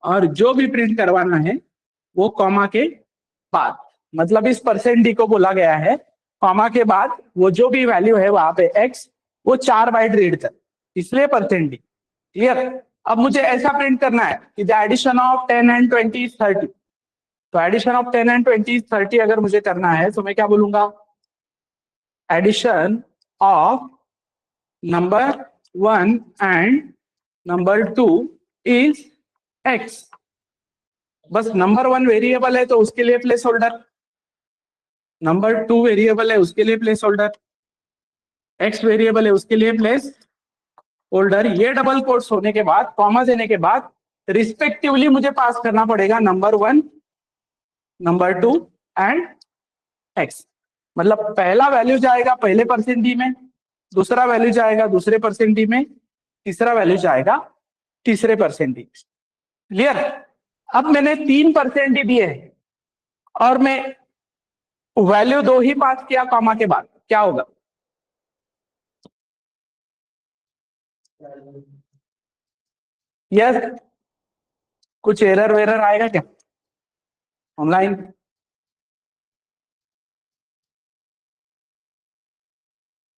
और जो भी प्रिंट करवाना है वो कॉमा के बाद, मतलब इस %d को बोला गया है कॉमा के बाद वो जो भी वैल्यू है वहां पे एक्स, वो 4 बाइट रीड कर, इसलिए %d, क्लियर। अब मुझे ऐसा प्रिंट करना है कि the addition of 10 and 20 is 30। तो एडिशन ऑफ 10 एंड 20 इज 30 अगर मुझे करना है तो मैं क्या बोलूंगा, addition of number 1 and number 2 is x। बस नंबर 1 वेरिएबल है तो उसके लिए प्लेस होल्डर, नंबर 2 वेरिएबल है उसके लिए प्लेस होल्डर, x वेरिएबल है उसके लिए प्लेस होल्डर। ये डबल कोट्स होने के बाद, कॉमा देने के बाद, रिस्पेक्टिवली मुझे पास करना पड़ेगा नंबर 1, नंबर 2 एंड x। मतलब पहला वैल्यू जाएगा पहले %d में, दूसरा वैल्यू जाएगा दूसरे %d में, तीसरा वैल्यू जाएगा तीसरे %d। क्लियर? अब मैंने 3% दिए हैं और मैं वैल्यू 2 ही पास किया कॉमा के बाद, क्या होगा, यस, कुछ एरर वेरर आएगा क्या ऑनलाइन?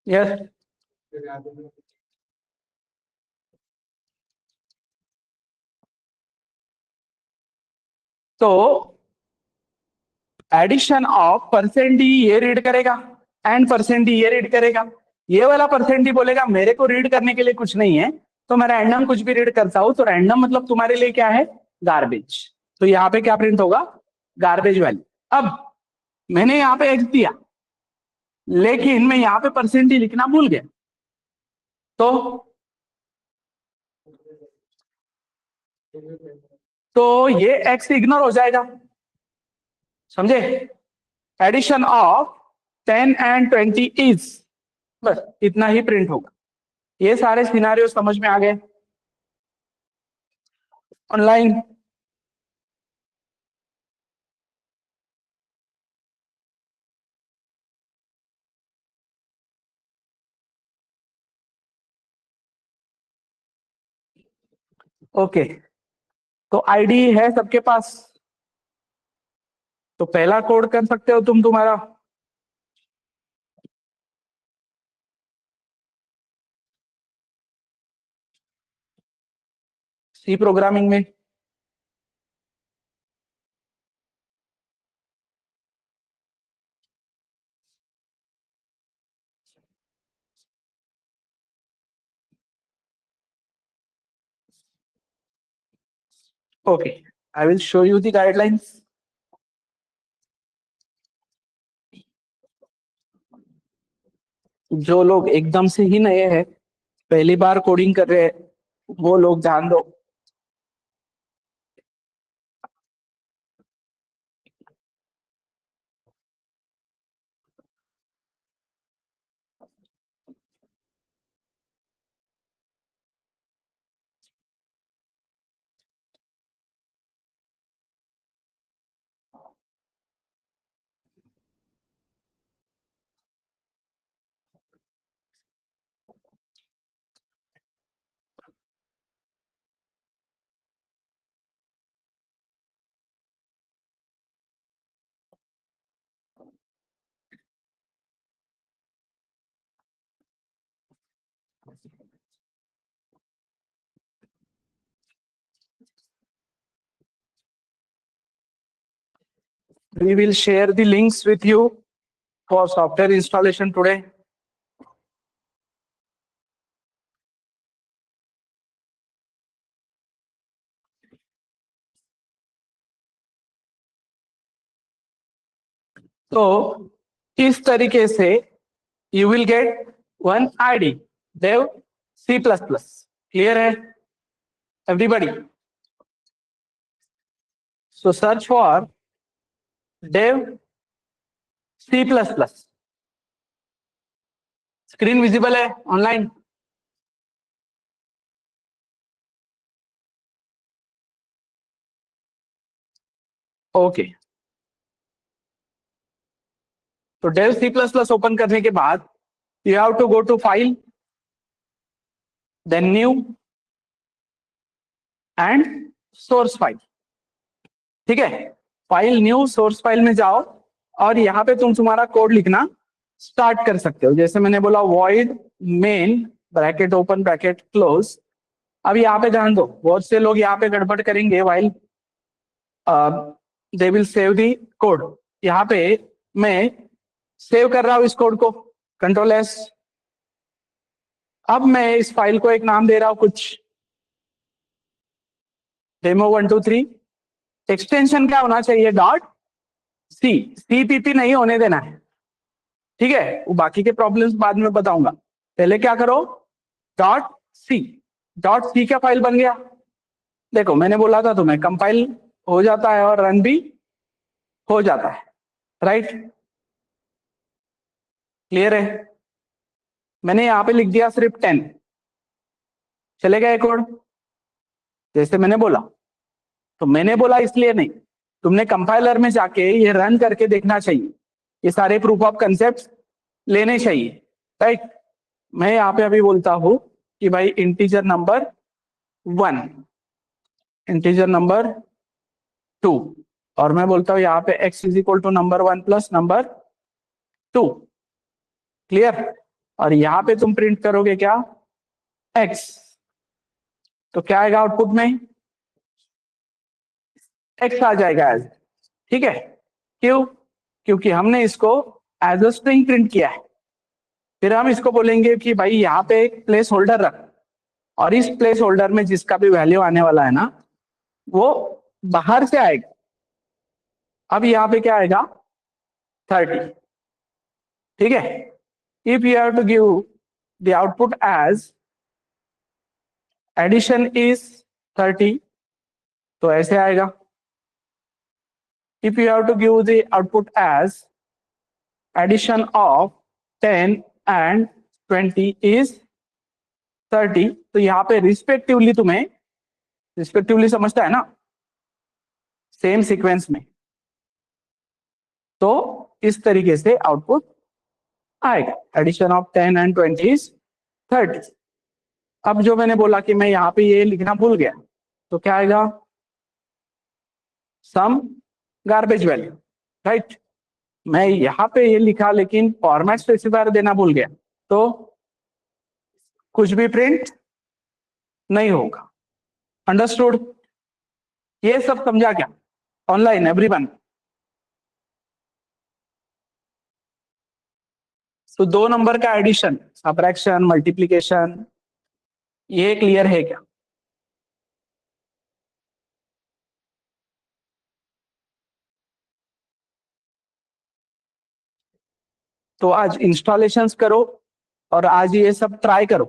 यस, तो एडिशन ऑफ परसेंट डी ये रीड करेगा एंड परसेंट डी ये रीड करेगा। ये वाला परसेंट डी बोलेगा मेरे को रीड करने के लिए कुछ नहीं है, तो मैं रैंडम कुछ भी रीड करता हूं। तो रैंडम मतलब तुम्हारे लिए क्या है, गार्बेज। तो यहाँ पे क्या प्रिंट होगा, गार्बेज वैल्यू। अब मैंने यहाँ पे एक्स दिया, लेकिन मैं यहाँ पे परसेंट डी लिखना भूल गया, तो ये एक्स इग्नोर हो जाएगा, समझे। एडिशन ऑफ 10 एंड 20 इज, बस इतना ही प्रिंट होगा। ये सारे सिनारियो समझ में आ गए ऑनलाइन। ओके, तो आईडी है सबके पास, तो पहला कोड कर सकते हो तुम तुम्हारा। सी प्रोग्रामिंग में okay, I will show you the guidelines. जो लोग एकदम से ही नए हैं, पहली बार कोडिंग कर रहे हैं, वो लोग ध्यान दो। We will share the links with you for software installation today. तो इस तरीके से you will get one ID, dev C++. Clear है everybody? So search for dev C++. Screen visible है ऑनलाइन? ओके, तो डेव C++ ओपन करने के बाद you have to go to file, then new and source file. ठीक है, फाइल न्यू सोर्स फाइल में जाओ और यहाँ पे तुम तुम्हारा कोड लिखना स्टार्ट कर सकते हो। जैसे मैंने बोला void main bracket open bracket close. अब यहाँ पे ध्यान दो, बहुत से लोग यहाँ पे गड़बड़ करेंगे while they will save the code. यहाँ पे मैं सेव कर रहा हूँ इस कोड को, कंट्रोल एस। अब मैं इस फाइल को एक नाम दे रहा हूं कुछ, demo123। एक्सटेंशन क्या होना चाहिए, डॉट सी। CPP नहीं होने देना है, ठीक है। वो बाकी के प्रॉब्लम्स बाद में बताऊंगा, पहले क्या करो, डॉट सी। डॉट सी क्या फाइल बन गया, देखो मैंने बोला था तुम्हें, कंपाइल हो जाता है और रन भी हो जाता है, राइट। क्लियर है? मैंने यहाँ पे लिख दिया सिर्फ 10, चलेगा ये कोड जैसे मैंने बोला। तो मैंने बोला इसलिए नहीं, तुमने कंपाइलर में जाके ये रन करके देखना चाहिए, ये सारे प्रूफ ऑफ कंसेप्ट लेने चाहिए, राइट। मैं यहाँ पे अभी बोलता हूं कि भाई इंटीजर नंबर 1, इंटीजर नंबर 2, और मैं बोलता हूँ यहाँ पे x is equal to number 1 plus number 2। Clear? और यहाँ पे तुम प्रिंट करोगे क्या, x। तो क्या आएगा आउटपुट में, x आ जाएगा एज, ठीक है। क्यों? क्योंकि हमने इसको एज अ स्ट्रिंग प्रिंट किया है। फिर हम इसको बोलेंगे कि भाई यहाँ पे एक प्लेस होल्डर रख, और इस प्लेस होल्डर में जिसका भी वैल्यू आने वाला है ना, वो बाहर से आएगा। अब यहाँ पे क्या आएगा? 30, ठीक है। If you have to give the output as addition is 30, तो ऐसे आएगा। If you have to give the output as addition of 10 and 20 is 30, तो यहाँ पे रिस्पेक्टिवली, तुम्हें रिस्पेक्टिवली समझता है ना, सेम सीक्वेंस में, तो इस तरीके से आउटपुट आएगा। Addition of 10 and 20 is 30। अब जो मैंने बोला कि मैं यहाँ पे ये लिखना भूल गया, तो क्या आएगा? Some garbage value, right. मैं यहाँ पे ये लिखा लेकिन फॉर्मेट स्पेसिफायर देना भूल गया, तो कुछ भी प्रिंट नहीं होगा। अंडरस्टूड? ये सब समझा क्या ऑनलाइन एवरीवन? तो 2 नंबर का एडिशन, सबट्रैक्शन, मल्टीप्लिकेशन, ये क्लियर है क्या? तो आज इंस्टॉलेशंस करो और आज ये सब ट्राई करो।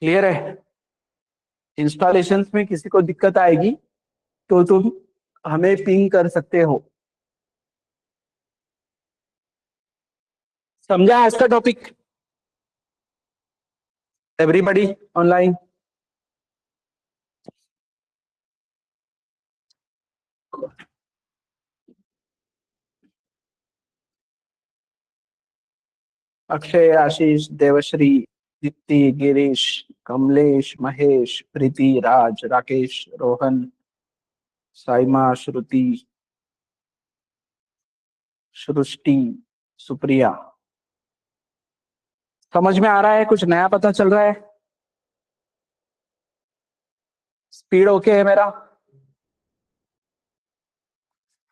क्लियर है? इंस्टॉलेशंस में किसी को दिक्कत आएगी तो तुम हमें पिंग कर सकते हो। समझा आज का टॉपिक एवरीबॉडी ऑनलाइन? अक्षय, आशीष, देवश्री, दीप्ति, गिरीश, कमलेश, महेश, प्रीति, राज, राकेश, रोहन, साइमा, श्रुति, सृष्टि, सुप्रिया। समझ में आ रहा है? कुछ नया पता चल रहा है? स्पीड ओके है मेरा?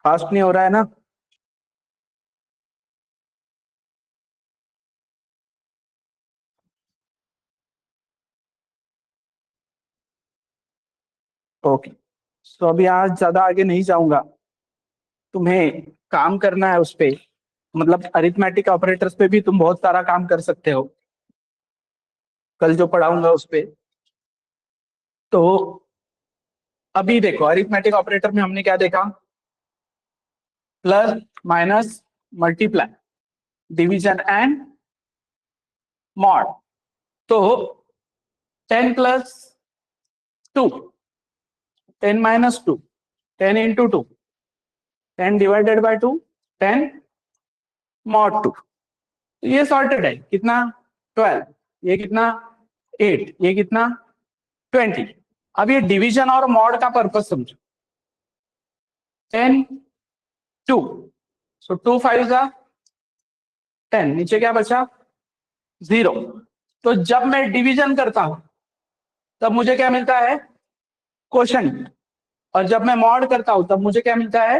फास्ट नहीं हो रहा है ना? ओके। तो अभी आज ज्यादा आगे नहीं जाऊंगा, तुम्हें काम करना है उस पे, मतलब अरिथमेटिक ऑपरेटर्स पे भी तुम बहुत सारा काम कर सकते हो, कल जो पढ़ाऊंगा उस पे। तो अभी देखो, अरिथमेटिक ऑपरेटर में हमने क्या देखा? Plus, minus, multiply, division and mod. तो 10 plus 2, 10 minus 2, 10 into 2, 10 divided by 2, 10 mod 2। ये सॉर्टेड है। कितना? 12। ये कितना? 8। ये कितना? 20। अब ये डिवीजन और मॉड का पर्पस समझो। 10 2, सो 2 5 जा 10, नीचे क्या बचा? 0। तो जब मैं डिवीजन करता हूं तब मुझे क्या मिलता है? क्वोशंट। और जब मैं मॉड करता हूं तब मुझे क्या मिलता है?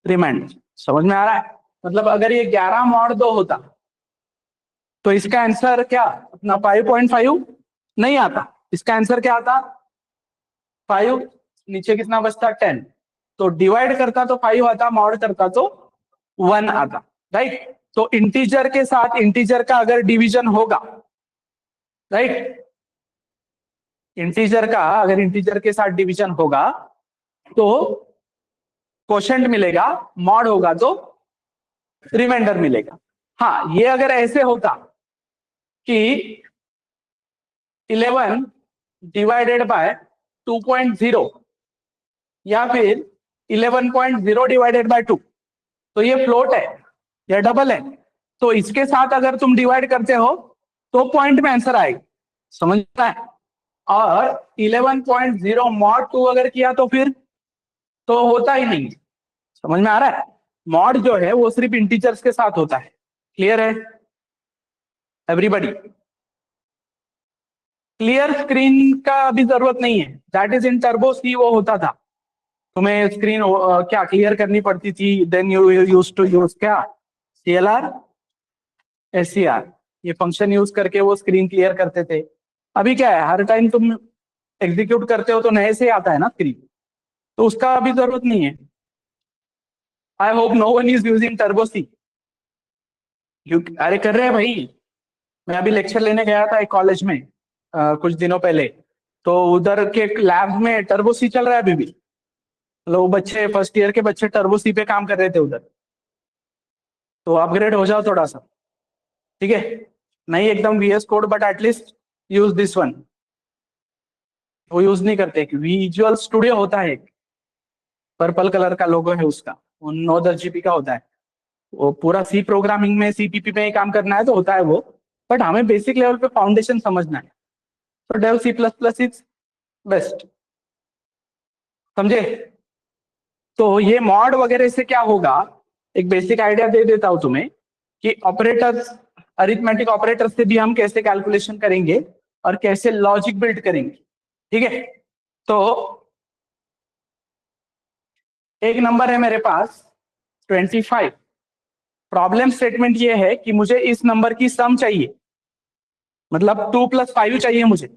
रिमाइंडर। समझ में आ रहा है? मतलब अगर ये 11 मॉड 2 होता तो इसका आंसर क्या अपना 5.5 नहीं आता। इसका आंसर क्या आता? 5। नीचे कितना बचता? 10। तो डिवाइड करता तो 5 आता, मॉड करता तो 1 आता, राइट। तो इंटीजर के साथ इंटीजर का अगर डिवीजन होगा, राइट, इंटीजर का अगर इंटीजर के साथ डिवीजन होगा तो क्वोशंट मिलेगा, मॉड होगा तो रिमाइंडर मिलेगा। हाँ, ये अगर ऐसे होता कि 11 डिवाइडेड बाय 2.0 या फिर 11.0 डिवाइडेड बाय 2, तो ये फ्लोट है या डबल है, तो इसके साथ अगर तुम डिवाइड करते हो तो पॉइंट में आंसर आएगा। समझना है? और 11.0 मॉड 2 अगर किया तो फिर तो होता ही नहीं। समझ में आ रहा है? मॉड जो है वो सिर्फ इंटीजर्स के साथ होता है। क्लियर है एवरीबॉडी? क्लियर स्क्रीन का अभी जरूरत नहीं है, दैट इज इन टर्बो सी वो होता था। तुम्हें स्क्रीन क्या क्लियर करनी पड़ती थी, then you use to use क्या CLR SCR, ये फंक्शन यूज करके वो स्क्रीन क्लियर करते थे। अभी क्या है, हर टाइम तुम एग्जीक्यूट करते हो तो नए से आता है ना स्क्रीन, तो उसका अभी जरूरत नहीं है। I hope no one is using Turbo C. अरे कर रहे हैं भाई, मैं अभी लेक्चर लेने गया था एक कॉलेज में कुछ दिनों पहले, तो उधर के लैब में टर्बो सी चल रहा है अभी भी। मतलब वो बच्चे फर्स्ट ईयर के बच्चे टर्बो सी पे काम कर रहे थे उधर। तो अपग्रेड हो जाओ थोड़ा सा, ठीक है। नहीं एकदम VS code, but at least use this one. वो यूज नहीं करते, विजुअल स्टूडियो होता है, पर्पल कलर का लोगो है उसका, वो 9-10 GB का होता है। वो पूरा सी प्रोग्रामिंग में CPP में ही काम करना है तो होता है वो, बट हमें बेसिक लेवल पे फाउंडेशन समझना है, तो डेव C++ इज बेस्ट, समझे। तो ये मॉड वगैरह से क्या होगा, एक बेसिक आइडिया दे देता हूं तुम्हें कि ऑपरेटर्स, अरिथमेटिक ऑपरेटर्स से भी हम कैसे कैलकुलेशन करेंगे और कैसे लॉजिक बिल्ड करेंगे, ठीक है। तो एक नंबर है मेरे पास 25। प्रॉब्लम स्टेटमेंट ये है कि मुझे इस नंबर की सम चाहिए, मतलब 2+5 चाहिए मुझे,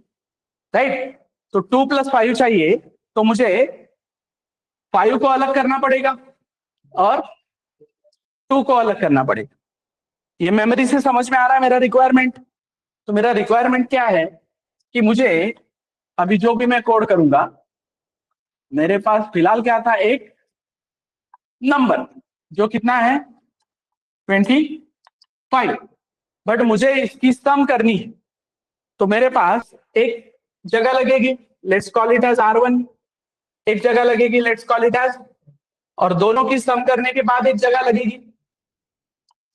राइट। तो 2+5 चाहिए, तो मुझे 5 को अलग करना पड़ेगा और 2 को अलग करना पड़ेगा। ये मेमोरी से समझ में आ रहा है मेरा रिक्वायरमेंट। तो मेरा रिक्वायरमेंट क्या है कि मुझे अभी जो भी मैं कोड करूंगा, मेरे पास फिलहाल क्या था, एक नंबर जो कितना है 25, बट मुझे इसकी सम करनी है। तो मेरे पास एक जगह लगेगी, let's call it as R1, एक जगह लगेगी लेट्स कॉल इट एज, और दोनों की सम करने के बाद एक जगह लगेगी।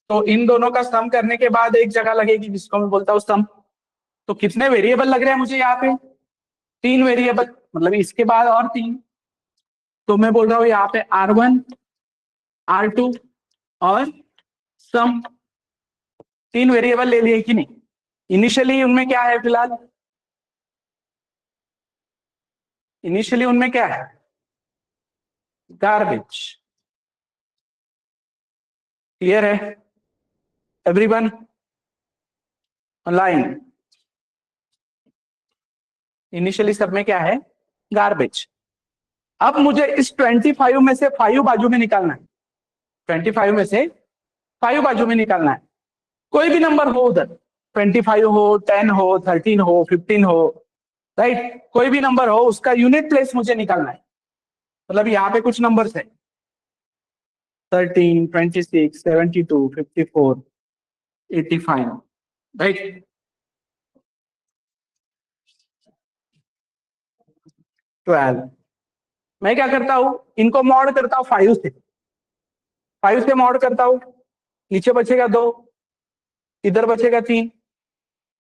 तो इन दोनों का सम करने के बाद एक जगह लगेगी जिसको मैं बोलता हूँ सम। तो कितने वेरिएबल लग रहे हैं मुझे यहाँ पे, 3 वेरिएबल, मतलब इसके बाद और 3। तो मैं बोल रहा हूँ यहाँ पे R1 R2 और सम, 3 वेरिएबल ले लिए कि नहीं। इनिशियली उनमें क्या है, फिलहाल इनिशियली उनमें क्या है, गार्बेज। क्लियर है एवरीवन ऑनलाइन। इनिशियली सब में क्या है, गार्बेज। अब मुझे इस 25 में से 5 बाजू में निकालना है, 25 में से 5 बाजू में निकालना है। कोई भी नंबर हो उधर, 25 हो, 10 हो, 13 हो, 15 हो, राइट, कोई भी नंबर हो, उसका यूनिट प्लेस मुझे निकालना है। मतलब यहाँ पे कुछ नंबर्स है, 13, 26, 72, 54, 85, राइट। 12। मैं क्या करता हूँ, इनको मॉड करता हूँ 5 से, 5 से मॉड करता हूँ। नीचे बचेगा 2, इधर बचेगा 3,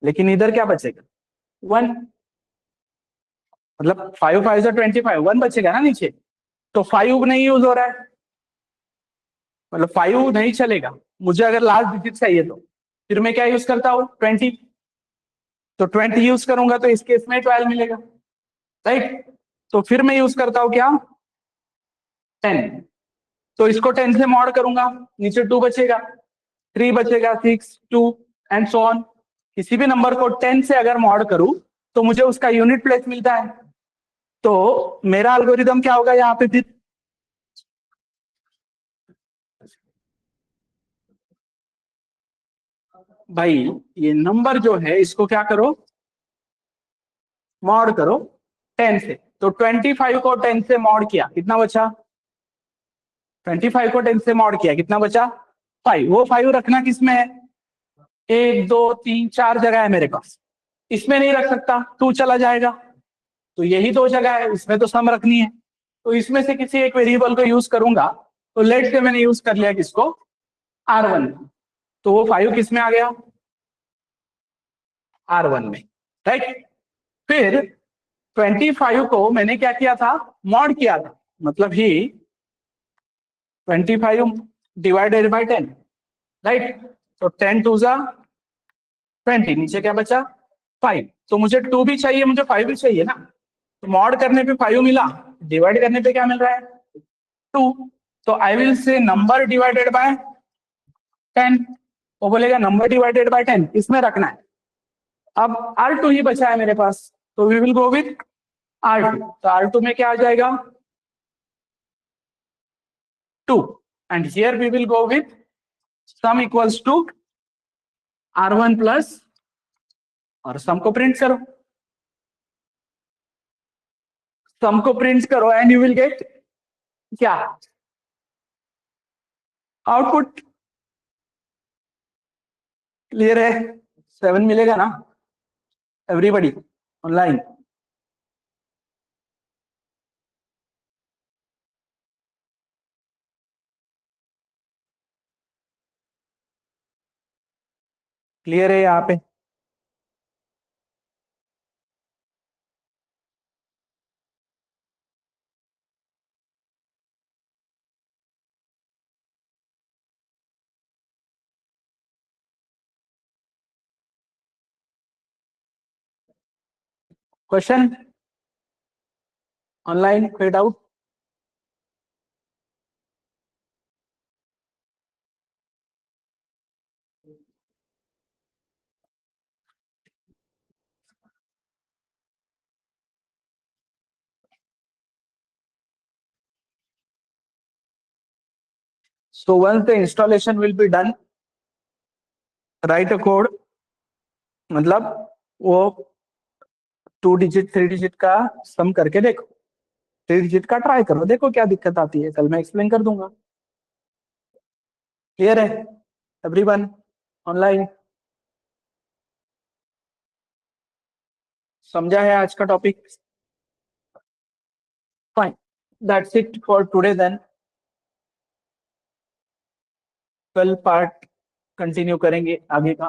लेकिन इधर क्या बचेगा 1। मतलब 5 5 से 25, 1 बचेगा ना नीचे। तो 5 नहीं यूज हो रहा है, मतलब 5 नहीं चलेगा मुझे, अगर लास्ट डिजिट चाहिए तो फिर मैं क्या यूज करता हूँ 20। तो 20 यूज करूंगा तो इस केस में 12 मिलेगा, राइट। तो फिर मैं यूज करता हूँ क्या 10। तो इसको 10 से मॉड करूंगा, नीचे 2 बचेगा, 3 बचेगा, 6, 2 एंड सो ऑन। किसी भी नंबर को 10 से अगर मॉड करूं तो मुझे उसका यूनिट प्लेस मिलता है। तो मेरा एल्गोरिदम क्या होगा यहाँ पे फिर, भाई ये नंबर जो है इसको क्या करो, मॉड करो 10 से। तो 25 को 10 से मॉड किया, कितना बचा, 25 को 10 से मॉड किया, कितना बचा 5। वो 5 रखना किसमें है, 1 2 3 4 जगह है मेरे पास, इसमें नहीं रख सकता, 2 चला जाएगा। तो यही 2 जगह है, इसमें तो सम रखनी है। तो इसमें से किसी एक वेरिएबल को यूज करूंगा। तो लेट से मैंने यूज कर लिया किसको, R1। तो वो 5 किस में आ गया, R1 में, राइट। फिर 25 को मैंने क्या किया था, मॉड किया था, मतलब ही 25 डिवाइडेड बाई 10, राइट। तो 10 2 जा 20, नीचे क्या बचा 5। तो मुझे 2 भी चाहिए, मुझे 5 भी चाहिए ना। तो मॉड करने पे 5 मिला, डिवाइड करने पे क्या मिल रहा है 2, तो I will say number divided by 10, वो बोलेगा नंबर डिवाइडेड बाय 10 इसमें रखना है। अब R2 ही बचा है मेरे पास, तो we will go with R2, तो R2 में क्या आ जाएगा 2, and here we will go with sum equals to R1 plus, और सम को प्रिंट करो, सम को प्रिंट करो एंड यू विल गेट क्या आउटपुट। क्लियर है, 7 मिलेगा ना एवरीबॉडी ऑनलाइन? क्लियर है यहाँ पे? क्वेश्चन ऑनलाइन, कोई doubt? So once the installation will be done, write a code, मतलब वो 2 डिजिट 3 डिजिट का सम करके देखो, 3 डिजिट का ट्राई करो, देखो क्या दिक्कत आती है, कल मैं एक्सप्लेन कर दूंगा। क्लियर है एवरीवन ऑनलाइन? समझा है आज का topic? Fine, that's it for today then. कल पार्ट कंटिन्यू करेंगे आगे का।